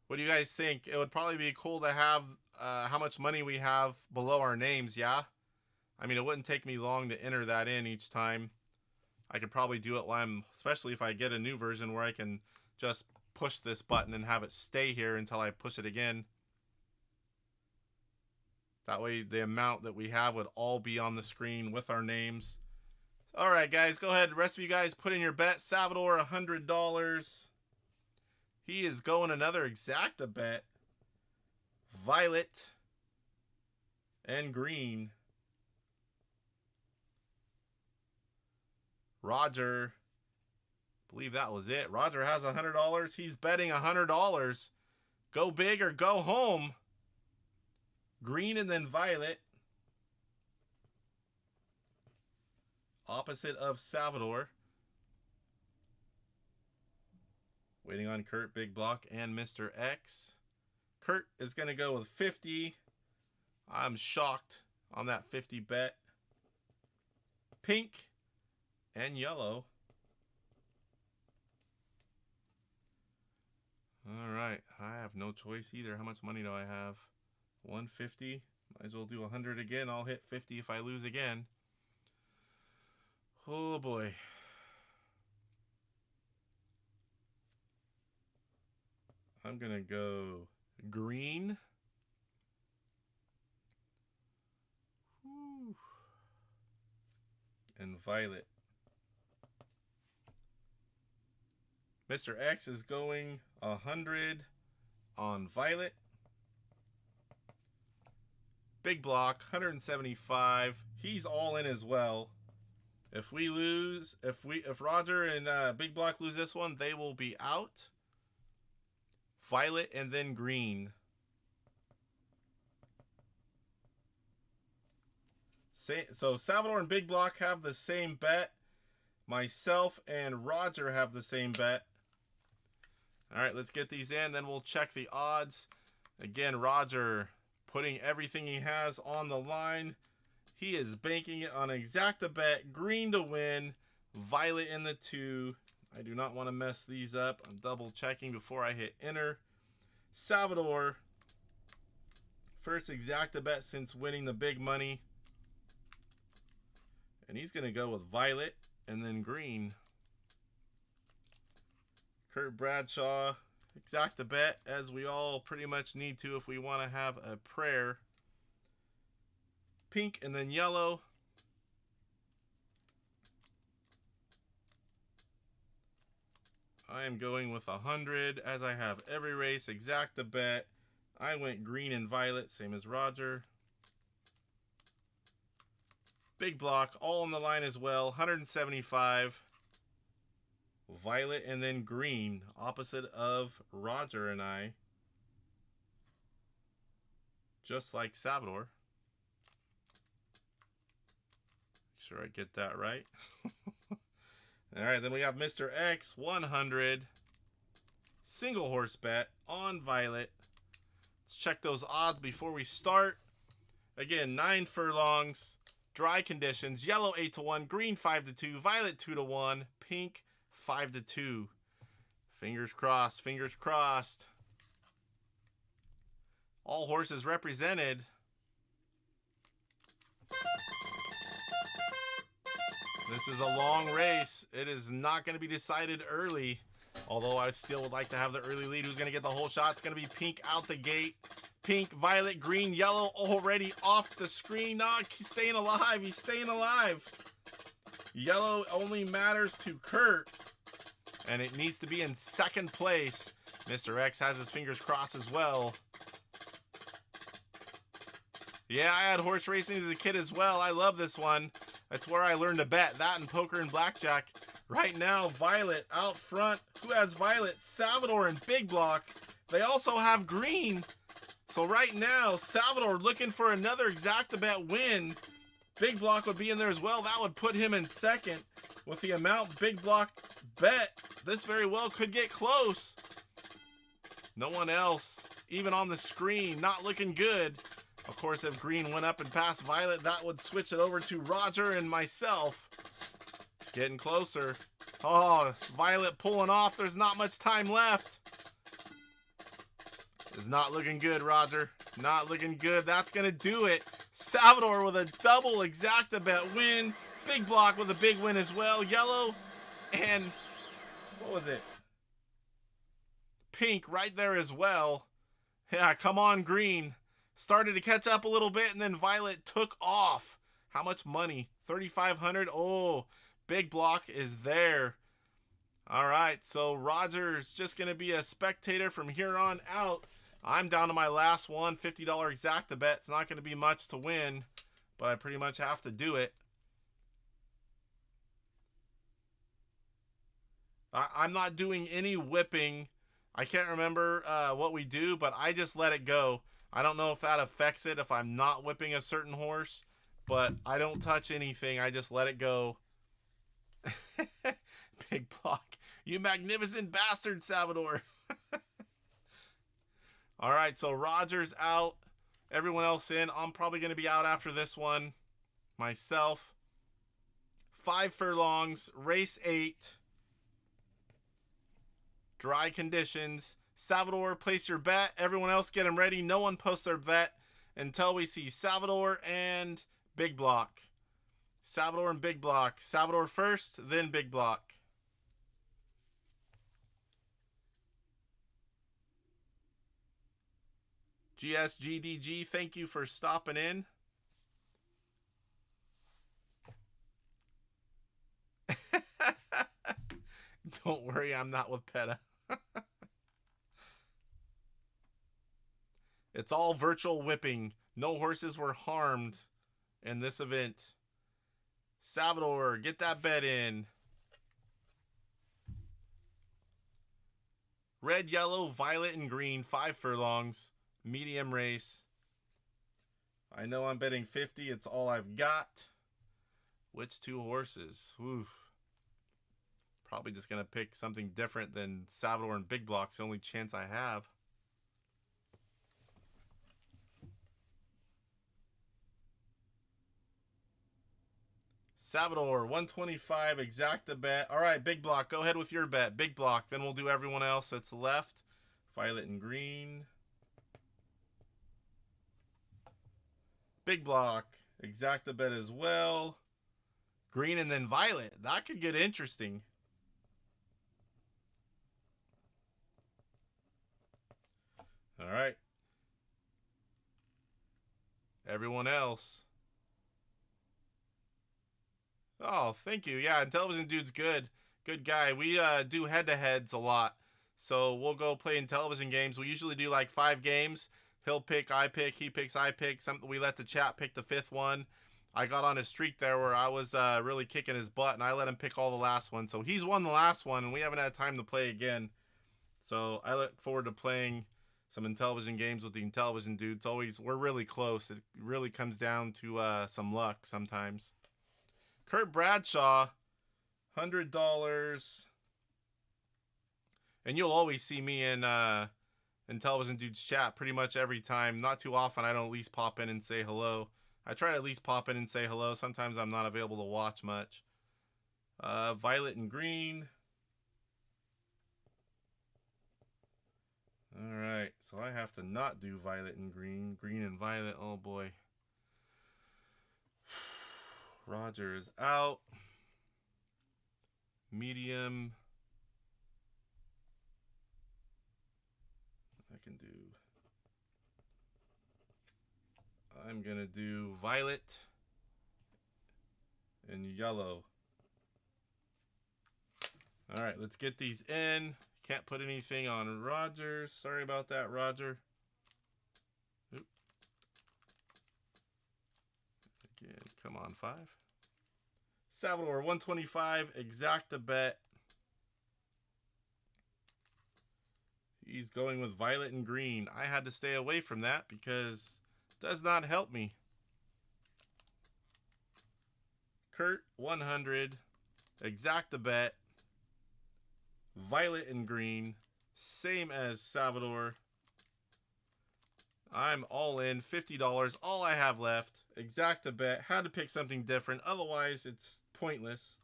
What do you guys think? It would probably be cool to have how much money we have below our names, yeah? I mean, it wouldn't take me long to enter that in each time. I could probably do it while I'm, especially if I get a new version where I can just push this button and have it stay here until I push it again. That way the amount that we have would all be on the screen with our names. All right, guys, go ahead. The rest of you guys put in your bet. Salvador, $100. He is going another exacta bet. Violet and green. Roger, I believe that was it. Roger has $100. He's betting $100. Go big or go home. Green and then violet. Opposite of Salvador. Waiting on Kurt, Big Block, and Mr. X. Kurt is going to go with 50. I'm shocked on that 50 bet. Pink and yellow. All right. I have no choice either. How much money do I have? 150. Might as well do 100 again. I'll hit 50 if I lose again. Oh boy. I'm going to go green. Whew. And violet. Mr. X is going 100 on violet. Big Block, 175. He's all in as well. If we lose, if Roger and Big Block lose this one, they will be out. Violet and then green. So Salvador and Big Block have the same bet. Myself and Roger have the same bet. All right, let's get these in. Then we'll check the odds. Again, Roger putting everything he has on the line. He is banking it on exacta bet. Green to win. Violet in the 2. I do not want to mess these up. I'm double checking before I hit enter. Salvador. First exacta bet since winning the big money. And he's going to go with violet and then green. Kurt Bradshaw. Exacta bet, as we all pretty much need to if we want to have a prayer. Pink and then yellow. I am going with 100 as I have every race. Exacta bet. I went green and violet, same as Roger. Big Block, all on the line as well. 175. Violet and then green, opposite of Roger and I. Just like Salvador. Make sure I get that right. Alright, then we have Mr. X, 100. Single horse bet on violet. Let's check those odds before we start. Again, 9 furlongs. Dry conditions. Yellow 8-1, green 5-2, violet 2-1, pink 5-2. Fingers crossed, fingers crossed. All horses represented. This is a long race. It is not going to be decided early. Although I still would like to have the early lead. Who's going to get the whole shot? It's going to be pink out the gate. Pink, violet, green, yellow already off the screen. No, he's staying alive. He's staying alive. Yellow only matters to Kurt. And it needs to be in second place. Mr. X has his fingers crossed as well. Yeah, I had horse racing as a kid as well. I love this one. That's where I learned to bet. That and poker and blackjack. Right now, Violet out front. Who has Violet? Salvador and Big Block. They also have green. So right now, Salvador looking for another Exactabet win. Big Block would be in there as well. That would put him in second. With the amount Big Block bet, this very well could get close. No one else, even on the screen, not looking good. Of course, if green went up and passed Violet, that would switch it over to Roger and myself. It's getting closer. Oh, Violet pulling off. There's not much time left. It's not looking good, Roger. Not looking good. That's going to do it. Salvador with a double Exactabet win. Big Block with a big win as well. Yellow and, what was it? Pink right there as well. Yeah, come on, green. Started to catch up a little bit, and then Violet took off. How much money? 3,500. Oh, Big Block is there. All right, so Roger's just going to be a spectator from here on out. I'm down to my last one, $50 Exactabet. It's not going to be much to win, but I pretty much have to do it. I'm not doing any whipping. I can't remember what we do, but I just let it go. I don't know if that affects it if I'm not whipping a certain horse, but I don't touch anything. I just let it go. Big Block. You magnificent bastard, Salvador. All right, so Roger's out. Everyone else in. I'm probably going to be out after this one myself. 5 furlongs, race 8. Dry conditions. Salvador, place your bet. Everyone else get them ready. No one posts their bet until we see Salvador and Big Block. Salvador and Big Block. Salvador first, then Big Block. GSGDG, thank you for stopping in. Don't worry, I'm not with PETA. It's all virtual whipping. No horses were harmed in this event. Salvador, get that bet in. Red, yellow, violet, and green. 5 furlongs. Medium race. I know I'm betting 50. It's all I've got. Which 2 horses? Oof. Probably just going to pick something different than Salvador and Big Block's the only chance I have. Salvador, 125, Exactabet. All right, Big Block, go ahead with your bet. Big Block, then we'll do everyone else that's left. Violet and green. Big Block, Exactabet as well. Green and then violet. That could get interesting. All right. Everyone else. Oh, thank you. Yeah, Intellivision dude's good. Good guy. We do head-to-heads a lot. So we'll go play Intellivision games. We usually do like 5 games. He'll pick, I pick, he picks, I pick. We let the chat pick the 5th one. I got on a streak there where I was really kicking his butt, and I let him pick all the last ones. So he's won the last one, and we haven't had time to play again. So I look forward to playing some Intellivision games with the Intellivision dudes. We're really close. It really comes down to some luck sometimes. Kurt Bradshaw, $100. And you'll always see me in Intellivision dudes chat pretty much every time. Not too often I don't at least pop in and say hello. I try to at least pop in and say hello. Sometimes I'm not available to watch much. Violet and green. Alright, so I have to not do violet and green. Green and violet, oh boy. Roger is out. Medium. I'm gonna do violet and yellow. Alright, let's get these in. Can't put anything on Roger. Sorry about that, Roger. Oop. Again, come on, 5. Salvador, 125, exacta bet. He's going with violet and green. I had to stay away from that because it does not help me. Kurt, 100, exacta bet. Violet and green, same as Salvador. I'm all in, $50, all I have left. Exacta bet, had to pick something different, otherwise it's pointless.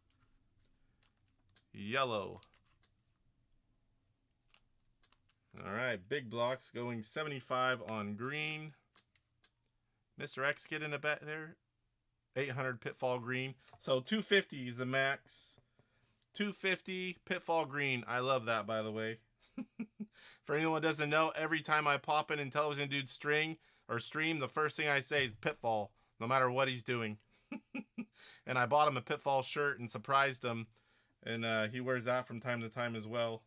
Yellow. Alright, big blocks going 75 on green. Mr. X getting a bet there. 800 pitfall green. So 250 is the max. 250 pitfall green. I love that, by the way. For anyone who doesn't know, every time I pop in Intellivision Dude's stream, the first thing I say is pitfall, no matter what he's doing. And I bought him a pitfall shirt and surprised him, and he wears that from time to time as well.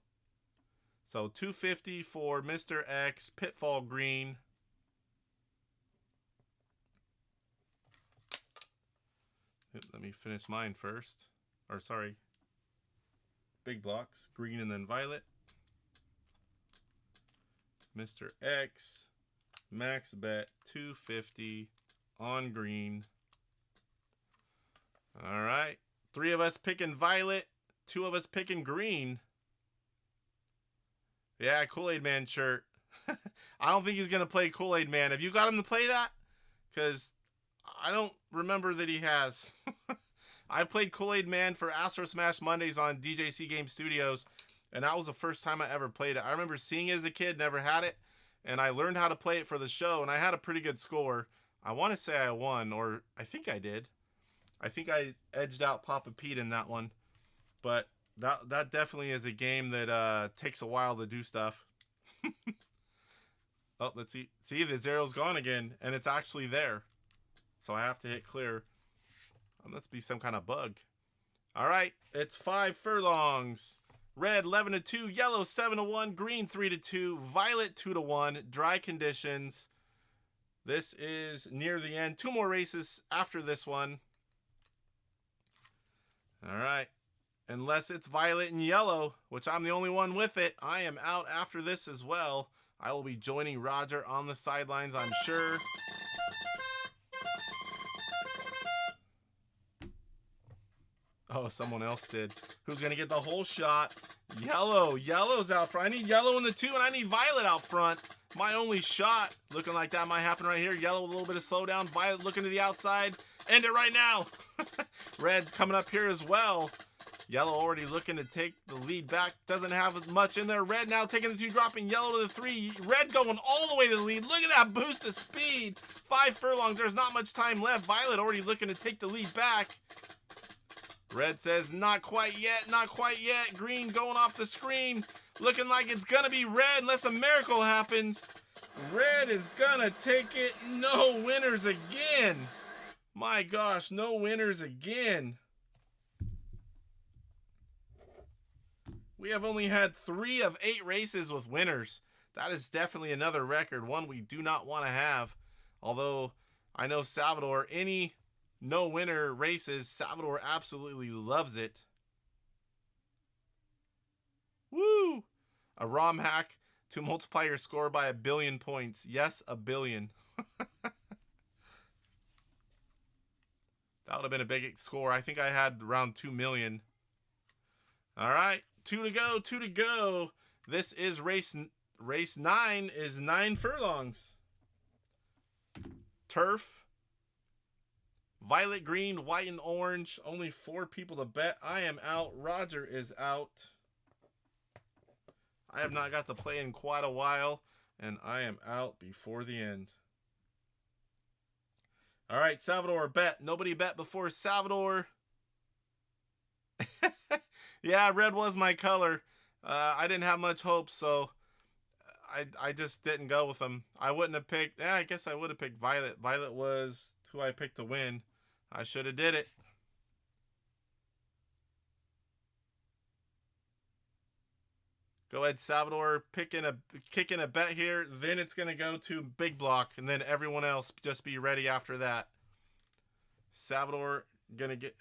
So 250 for Mr. X, pitfall green. Let me finish mine first. Or sorry. Big blocks, green and then violet. Mr. X, max bet 250 on green. All right, 3 of us picking violet, 2 of us picking green. Yeah, Kool-Aid Man shirt. I don't think he's gonna play Kool-Aid Man. Have you got him to play that? Because I don't remember that he has. I've played Kool-Aid Man for Astro Smash Mondays on DJC Game Studios, and that was the first time I ever played it. I remember seeing it as a kid, never had it, and I learned how to play it for the show, and I had a pretty good score. I want to say I won, or I think I did. I think I edged out Papa Pete in that one, but that definitely is a game that takes a while to do stuff. Oh, let's see. See, the zero's gone again, and it's actually there. So I have to hit clear. Must be some kind of bug. All right, it's 5 furlongs. Red 11-2, yellow 7-1, green 3-2, violet 2-1. Dry conditions. This is near the end. 2 more races after this one. All right, unless it's violet and yellow, which I'm the only one with it. I am out after this as well. I will be joining Roger on the sidelines, I'm sure. Oh, someone else did. Who's going to get the whole shot? Yellow. Yellow's out front. I need yellow in the 2, and I need violet out front. My only shot. Looking like that might happen right here. Yellow with a little bit of slowdown. Violet looking to the outside. End it right now. Red coming up here as well. Yellow already looking to take the lead back. Doesn't have much in there. Red now taking the 2, dropping yellow to the 3. Red going all the way to the lead. Look at that boost of speed. 5 furlongs. There's not much time left. Violet already looking to take the lead back. Red says, not quite yet, not quite yet. Green going off the screen. Looking like it's going to be red unless a miracle happens. Red is going to take it. No winners again. My gosh, no winners again. We have only had 3 of 8 races with winners. That is definitely another record, one we do not want to have. Although, I know Salvador, any no-winner races, Salvador absolutely loves it. Woo! A ROM hack to multiply your score by 1 billion points. Yes, 1 billion. That would have been a big score. I think I had around 2 million. All right, 2 to go, 2 to go. This is race 9 is 9 furlongs. Turf. Violet, green, white, and orange. Only 4 people to bet. I am out. Roger is out. I have not got to play in quite a while, and I am out before the end. All right, Salvador, bet. Nobody bet before Salvador. Yeah, red was my color. I didn't have much hope, so I just didn't go with them. I wouldn't have picked... Yeah, I guess I would have picked Violet. Violet was who I picked to win. I should have did it. Go ahead, Salvador, kicking a bet here. Then it's going to go to big block, and then everyone else just be ready after that. Salvador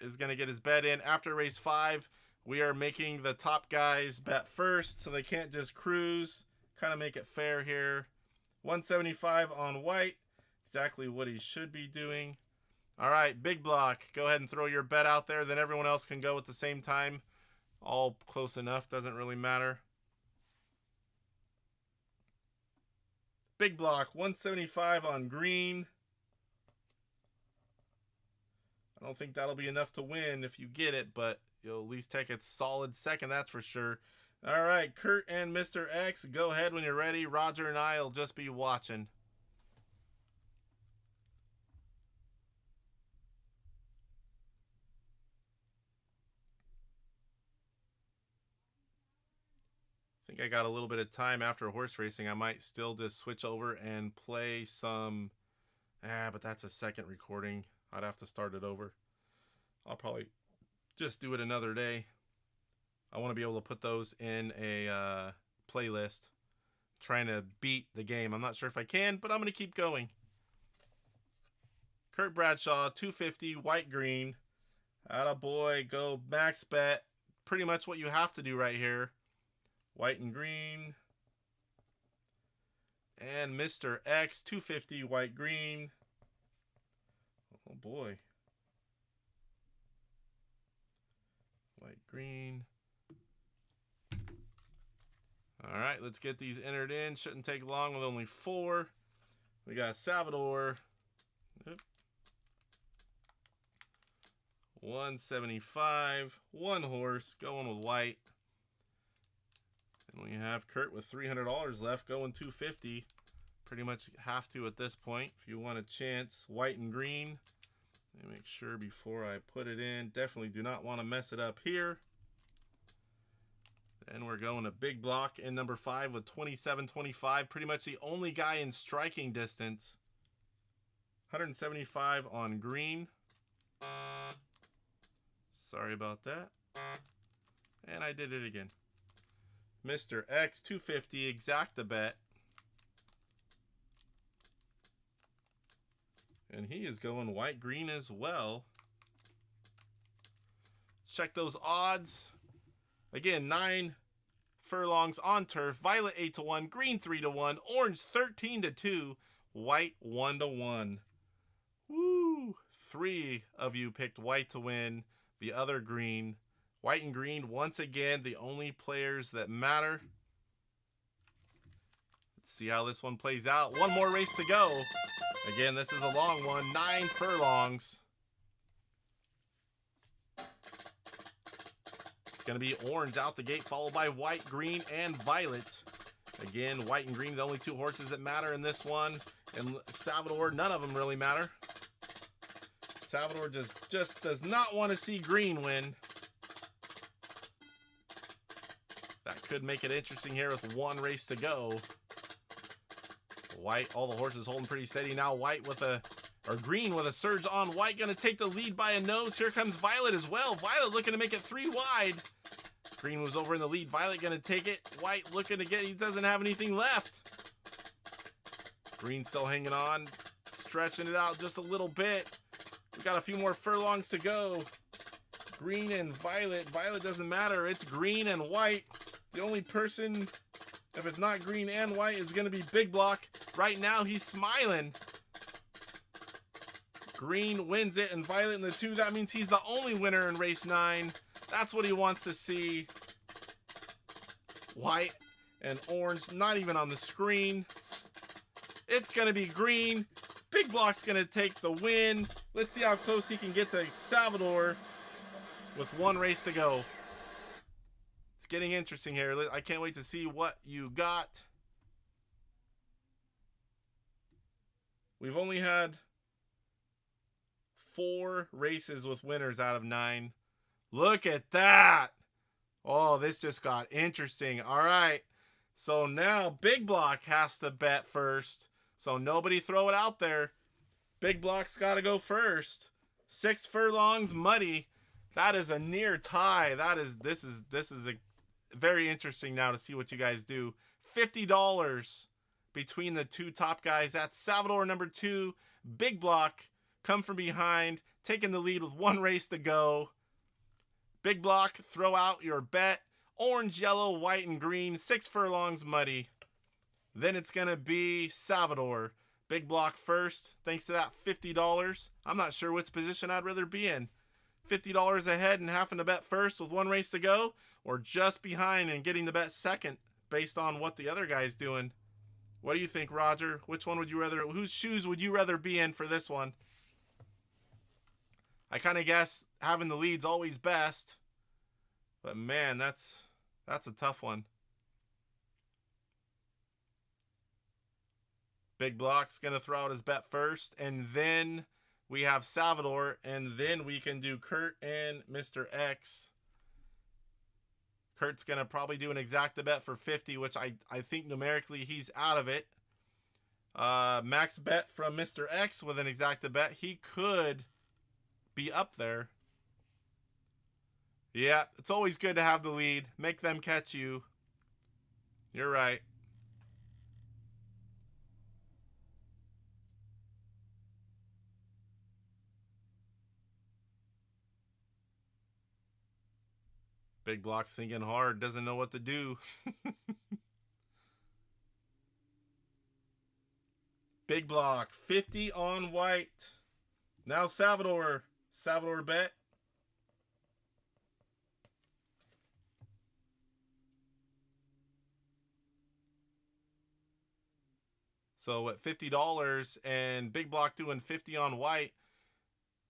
is going to get his bet in. After race 5, we are making the top guys bet first, so they can't just cruise. Kind of make it fair here. 175 on white. Exactly what he should be doing. All right, big block. Go ahead and throw your bet out there. Then everyone else can go at the same time. All close enough. Doesn't really matter. Big block, 175 on green. I don't think that'll be enough to win if you get it, but you'll at least take a solid second, that's for sure. All right, Kurt and Mr. X, go ahead when you're ready. Roger and I will just be watching. I think I got a little bit of time after horse racing. I might still just switch over and play some... but that's a second recording. I'd have to start it over. I'll probably just do it another day. I want to be able to put those in a playlist. Trying to beat the game. I'm not sure if I can, but I'm going to keep going. Kurt Bradshaw, 250, white, green. Attaboy, go max bet. Pretty much what you have to do right here. White and green. And Mr. X, 250, white, green. Oh boy. White, green. All right, let's get these entered in. Shouldn't take long with only 4. We got Salvador. 175. 1 horse going with white. And we have Kurt with $300 left going 250. Pretty much have to at this point if you want a chance. White and green. Let me make sure before I put it in. Definitely do not want to mess it up here. Then we're going to big block in number 5 with 27.25. Pretty much the only guy in striking distance. 175 on green. Sorry about that. And I did it again. Mr. X, 250, exacta bet. And he is going white-green as well. Let's check those odds. Again, 9 furlongs on turf. Violet 8-1, green 3-1, orange 13-2, white 1-1. Woo! 3 of you picked white to win. The other green. White and green, once again, the only players that matter. Let's see how this one plays out. One more race to go. Again, this is a long one. 9 furlongs. It's going to be orange out the gate, followed by white, green, and violet. Again, white and green, the only 2 horses that matter in this one. And Salvador, none of them really matter. Salvador just does not want to see green win. That could make it interesting here with 1 race to go. White, all the horses holding pretty steady now. White with green with a surge on white, going to take the lead by a nose. Here comes Violet as well. Violet looking to make it 3 wide. Green was over in the lead. Violet going to take it. White looking to get, he doesn't have anything left. Green still hanging on, stretching it out just a little bit. We got a few more furlongs to go. Green and violet. Violet doesn't matter. It's green and white. The only person, if it's not green and white, is going to be big block. Right now, he's smiling. Green wins it and violet in the 2. That means he's the only winner in race 9. That's what he wants to see. White and orange, not even on the screen. It's going to be green. Big block's going to take the win. Let's see how close he can get to Salvador with one race to go. It's getting interesting here. I can't wait to see what you got. We've only had 4 races with winners out of 9. Look at that. Oh, this just got interesting. All right. So now Big Block has to bet first. So nobody throw it out there. Big Block's got to go first. 6 furlongs muddy. That is a near tie. This is a very interesting now to see what you guys do. $50 between the 2 top guys. That's Salvador number 2. Big Block come from behind, taking the lead with 1 race to go. Big Block, throw out your bet. Orange, yellow, white, and green. 6 furlongs muddy. Then it's going to be Salvador. Big Block first. Thanks to that $50. I'm not sure which position I'd rather be in. $50 ahead and having to bet first with 1 race to go, or just behind and getting the bet second based on what the other guy's doing. What do you think, Roger? Which one would you rather, whose shoes would you rather be in for this one? I kind of guess having the lead's always best. But man, that's a tough one. Big Block's going to throw out his bet first, and then we have Salvador, and then we can do Kurt and Mr. X. Kurt's going to probably do an exacta bet for 50, which I think numerically he's out of it. Max bet from Mr. X with an exacta bet. He could be up there. Yeah, it's always good to have the lead. Make them catch you. You're right. Big Block's thinking hard, doesn't know what to do. Big Block, 50 on white. Now Salvador. Salvador bet. So at $50 and Big Block doing 50 on white,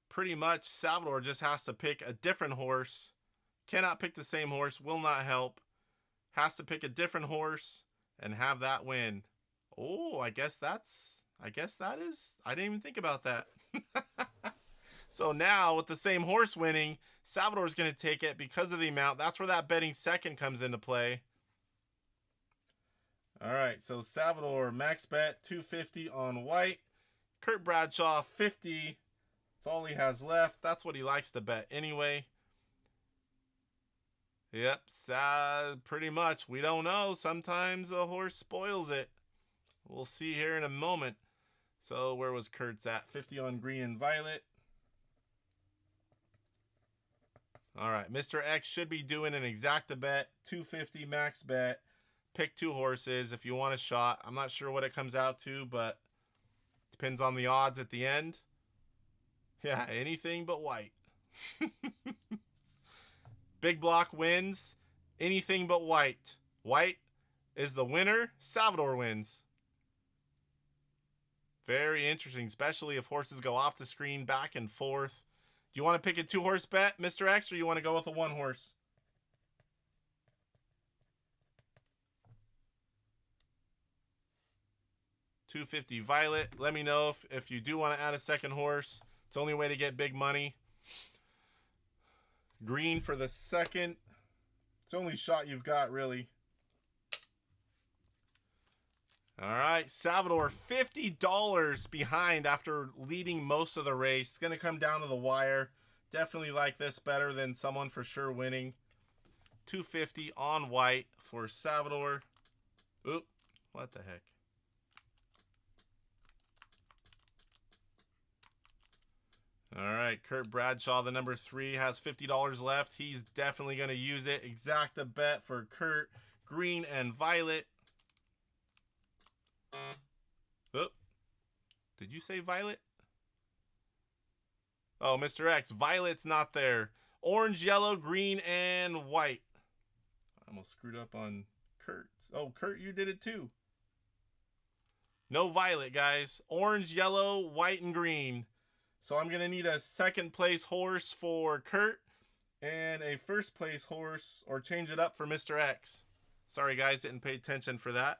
pretty much Salvador just has to pick a different horse. Cannot pick the same horse, will not help. Has to pick a different horse and have that win. Oh, I guess that is, I didn't even think about that. So now with the same horse winning, Salvador's going to take it because of the amount. That's where that betting second comes into play. All right, so Salvador, max bet, 250 on white. Kurt Bradshaw, 50. That's all he has left. That's what he likes to bet anyway. Yep, pretty much. We don't know. Sometimes a horse spoils it. We'll see here in a moment. So where was Kurt's at? 50 on green and violet. All right, Mr. X should be doing an exacta bet, 250 max bet. Pick 2 horses if you want a shot. I'm not sure what it comes out to, but depends on the odds at the end. Yeah, anything but white. Big Block wins. Anything but white. White is the winner. Salvador wins. Very interesting, especially if horses go off the screen back and forth. Do you want to pick a 2-horse bet, Mr. X, or you want to go with a 1-horse? $250 violet. Let me know if you do want to add a second horse. It's the only way to get big money. Green for the second. It's the only shot you've got, really. All right, Salvador, $50 behind after leading most of the race. It's going to come down to the wire. Definitely like this better than someone for sure winning. $250 on white for Salvador. Oop, what the heck? All right, Kurt Bradshaw, the number 3, has $50 left. He's definitely going to use it. Exacta bet for Kurt. Green and violet. Oh, did you say violet? Oh, Mr. X, violet's not there. Orange, yellow, green, and white. I almost screwed up on Kurt. Oh, Kurt, you did it too. No violet, guys. Orange, yellow, white, and green. So I'm going to need a second place horse for Kurt and a first place horse, or change it up for Mr. X. Sorry guys, didn't pay attention for that.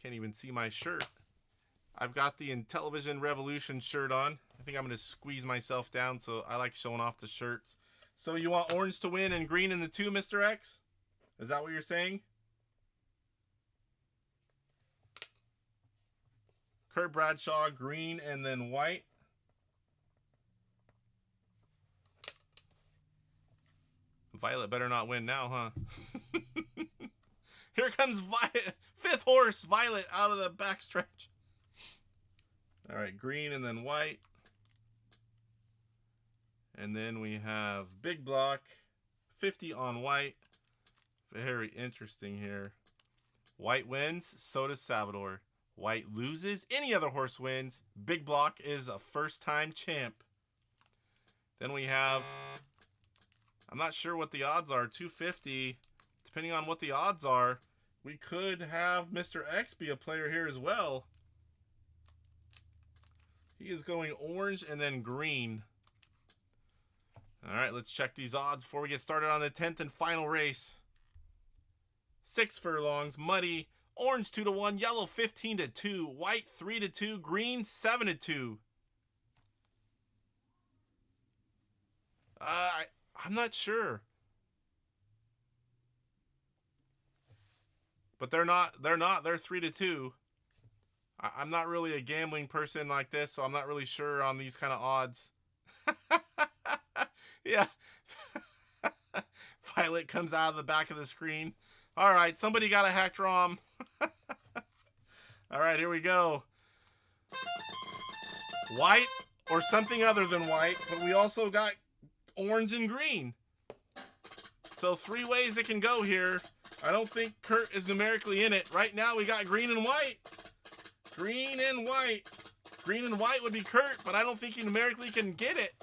Can't even see my shirt. I've got the Intellivision Revolution shirt on. I think I'm going to squeeze myself down, so I like showing off the shirts. So you want orange to win and green in the 2, Mr. X? Is that what you're saying? Kurt Bradshaw, green and then white. Violet better not win now, huh? Here comes Violet. 5th horse, Violet, out of the backstretch. All right, green and then white. And then we have big block, 50 on white. Very interesting here. White wins, so does Salvador. White loses, any other horse wins. Big block is a first-time champ. Then we have, I'm not sure what the odds are, 250. Depending on what the odds are, we could have Mr. X be a player here as well. He is going orange and then green. All right, let's check these odds before we get started on the 10th and final race. 6 furlongs, muddy, orange 2-1, yellow 15-2, white 3-2, green 7-2. I'm not sure. But they're not. They're 3-2. I'm not really a gambling person like this, so I'm not really sure on these kind of odds. Yeah. Violet comes out of the back of the screen. All right, somebody got a hacked ROM. All right, here we go. White or something other than white, but we also got orange and green. So 3 ways it can go here. I don't think Kurt is numerically in it. Right now we got green and white. Green and white. Green and white would be Kurt, but I don't think he numerically can get it.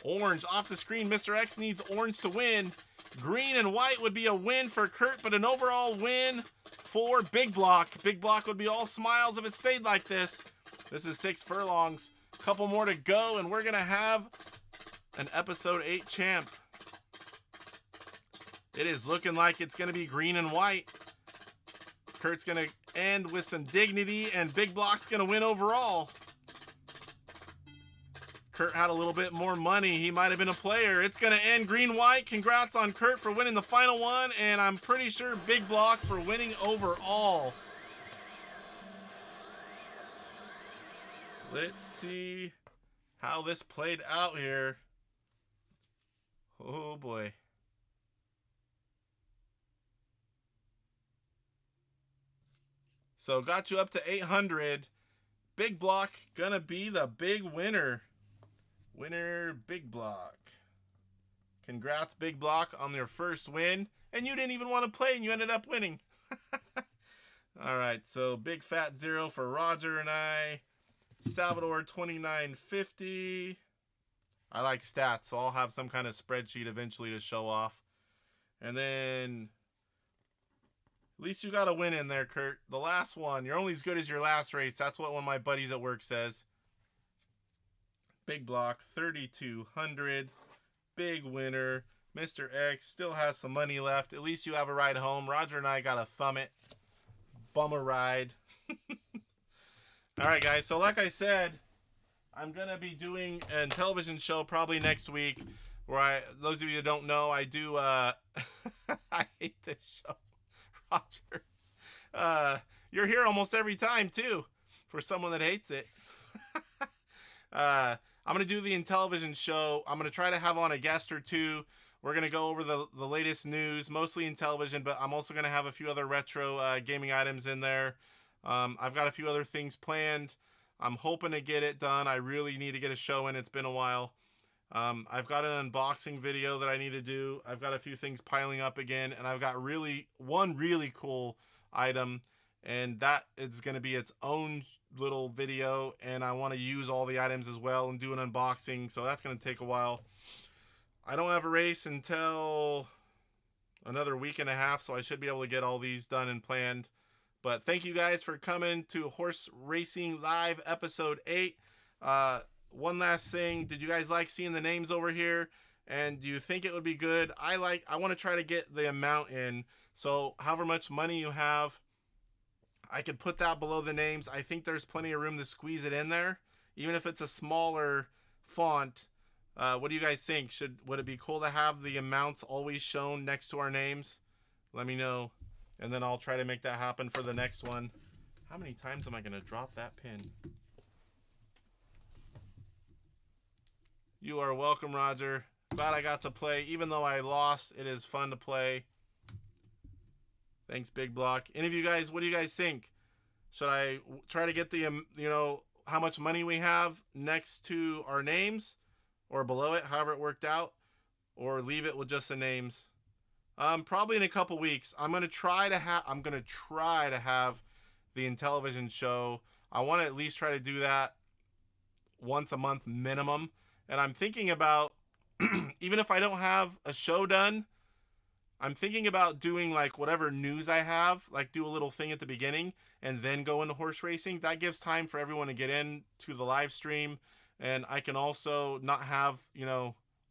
Orange off the screen. Mr. X needs orange to win. Green and white would be a win for Kurt, but an overall win for Big Block. Big Block would be all smiles if it stayed like this. This is 6 furlongs. Couple more to go, and we're going to have an episode 8 champ. It is looking like it's going to be green and white. Kurt's going to end with some dignity, and Big Block's going to win overall. Kurt had a little bit more money. He might have been a player. It's going to end green-white. Congrats on Kurt for winning the final one, and I'm pretty sure Big Block for winning overall. Let's see how this played out here. Oh, boy. So got you up to 800. Big Block gonna be the big winner. Winner, Big Block. Congrats, Big Block, on your first win. And you didn't even want to play, and you ended up winning. All right, so big fat 0 for Roger and I. Salvador 2950. I like stats, so I'll have some kind of spreadsheet eventually to show off. And then at least you got a win in there, Kurt. The last one. You're only as good as your last race. That's what one of my buddies at work says. Big Block, 3,200. Big winner. Mr. X still has some money left. At least you have a ride home. Roger and I got to thumb it. Bummer ride. All right, guys. So like I said, I'm going to be doing a television show probably next week where those of you that don't know, I do, I hate this show. Roger. You're here almost every time, too, for someone that hates it. I'm going to do the Intellivision show. I'm going to try to have on a guest or two. We're going to go over the latest news, mostly Intellivision, but I'm also going to have a few other retro gaming items in there. I've got a few other things planned. I'm hoping to get it done. I really need to get a show in. It's been a while. I've got an unboxing video that I need to do. I've got a few things piling up again, and I've got one really cool item, and that is going to be its own little video, and I want to use all the items as well and do an unboxing, so that's going to take a while. I don't have a race until another week and a half, so I should be able to get all these done and planned But thank you guys for coming to Horse Racing Live episode 8. One last thing, did you guys like seeing the names over here? And do you think it would be good? I want to try to get the amount in. So however much money you have, I could put that below the names. I think there's plenty of room to squeeze it in there, even if it's a smaller font. What do you guys think? Would it be cool to have the amounts always shown next to our names? Let me know, and then I'll try to make that happen for the next one. How many times am I going to drop that pin? You are welcome, Roger. Glad I got to play. Even though I lost, it is fun to play. Thanks, Big Block. Any of you guys, what do you guys think? Should I try to get the, how much money we have next to our names or below it, however it worked out, or leave it with just the names? Probably in a couple weeks. I'm going to try to have the Intellivision show. I want to at least try to do that once a month minimum. And I'm thinking about, even if I don't have a show done, I'm thinking about doing like whatever news I have, like do a little thing at the beginning and then go into horse racing. That gives time for everyone to get in to the live stream. And I can also not have,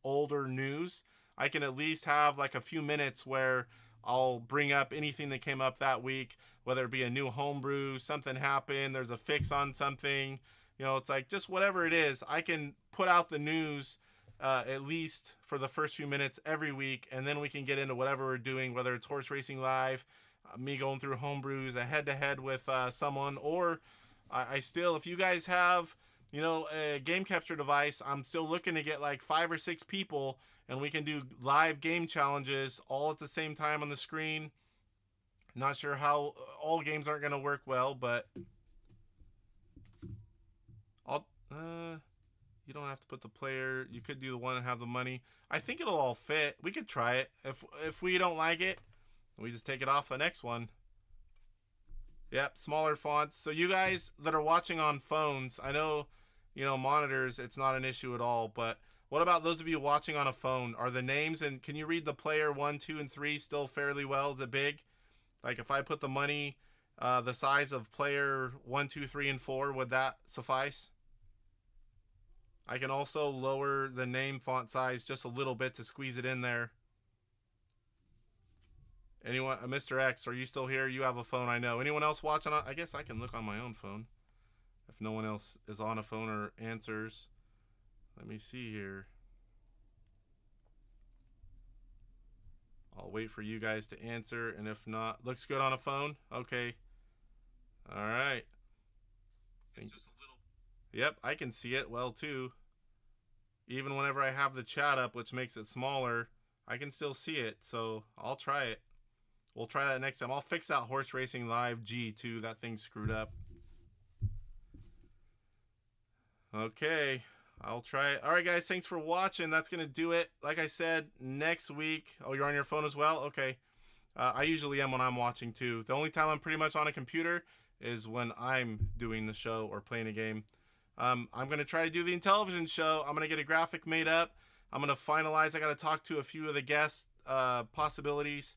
older news. I can at least have like a few minutes where I'll bring up anything that came up that week, whether it be a new homebrew, something happened, there's a fix on something. It's like just whatever it is, I can put out the news at least for the first few minutes every week, and then we can get into whatever we're doing, whether it's Horse Racing Live, me going through homebrews, a head-to-head with someone, or I still, if you guys have, a game capture device, I'm still looking to get like 5 or 6 people, and we can do live game challenges all at the same time on the screen. Not sure how all games aren't going to work well, but you don't have to put the player. You could do the one and have the money. I think it'll all fit. We could try it. If we don't like it, we just take it off the next one. Yep, smaller fonts. So you guys that are watching on phones, I know, monitors, it's not an issue at all. But what about those of you watching on a phone? Are the names, and can you read the player 1, 2, and 3 still fairly well? Is it big? Like if I put the money the size of player 1, 2, 3, and 4, would that suffice? I can also lower the name font size just a little bit to squeeze it in there. Anyone, Mr. X, are you still here? You have a phone, I know. Anyone else watching? I guess I can look on my own phone if no one else is on a phone or answers. Let me see here. I'll wait for you guys to answer, and if not, looks good on a phone? Okay. All right. It's just a little. Yep, I can see it well too. Even whenever I have the chat up, which makes it smaller, I can still see it, so I'll try it. We'll try that next time. I'll fix that Horse Racing Live G too. That thing's screwed up. Okay, I'll try it. All right, guys, thanks for watching. That's going to do it. Like I said, next week. Oh, you're on your phone as well? Okay. I usually am when I'm watching too. The only time I'm pretty much on a computer is when I'm doing the show or playing a game. I'm going to try to do the Intellivision show. I'm going to get a graphic made up. I'm going to finalize. I got to talk to a few of the guest possibilities,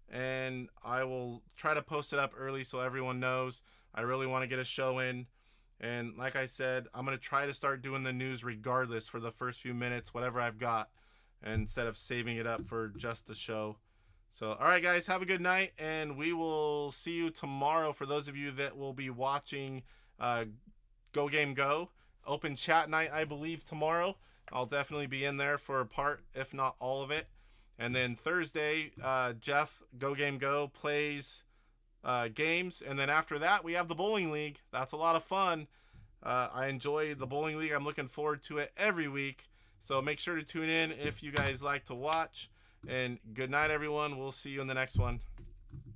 and I will try to post it up early so everyone knows. I really want to get a show in. And like I said, I'm going to try to start doing the news regardless for the first few minutes, whatever I've got, instead of saving it up for just the show. So, all right, guys, have a good night, and we will see you tomorrow for those of you that will be watching Go Game Go. Open chat night, I believe, tomorrow. I'll definitely be in there for a part, if not all of it. And then Thursday, Jeff, Go Game Go, plays games. And then after that, we have the bowling league. That's a lot of fun. I enjoy the bowling league. I'm looking forward to it every week. So make sure to tune in if you guys like to watch. And good night, everyone. We'll see you in the next one.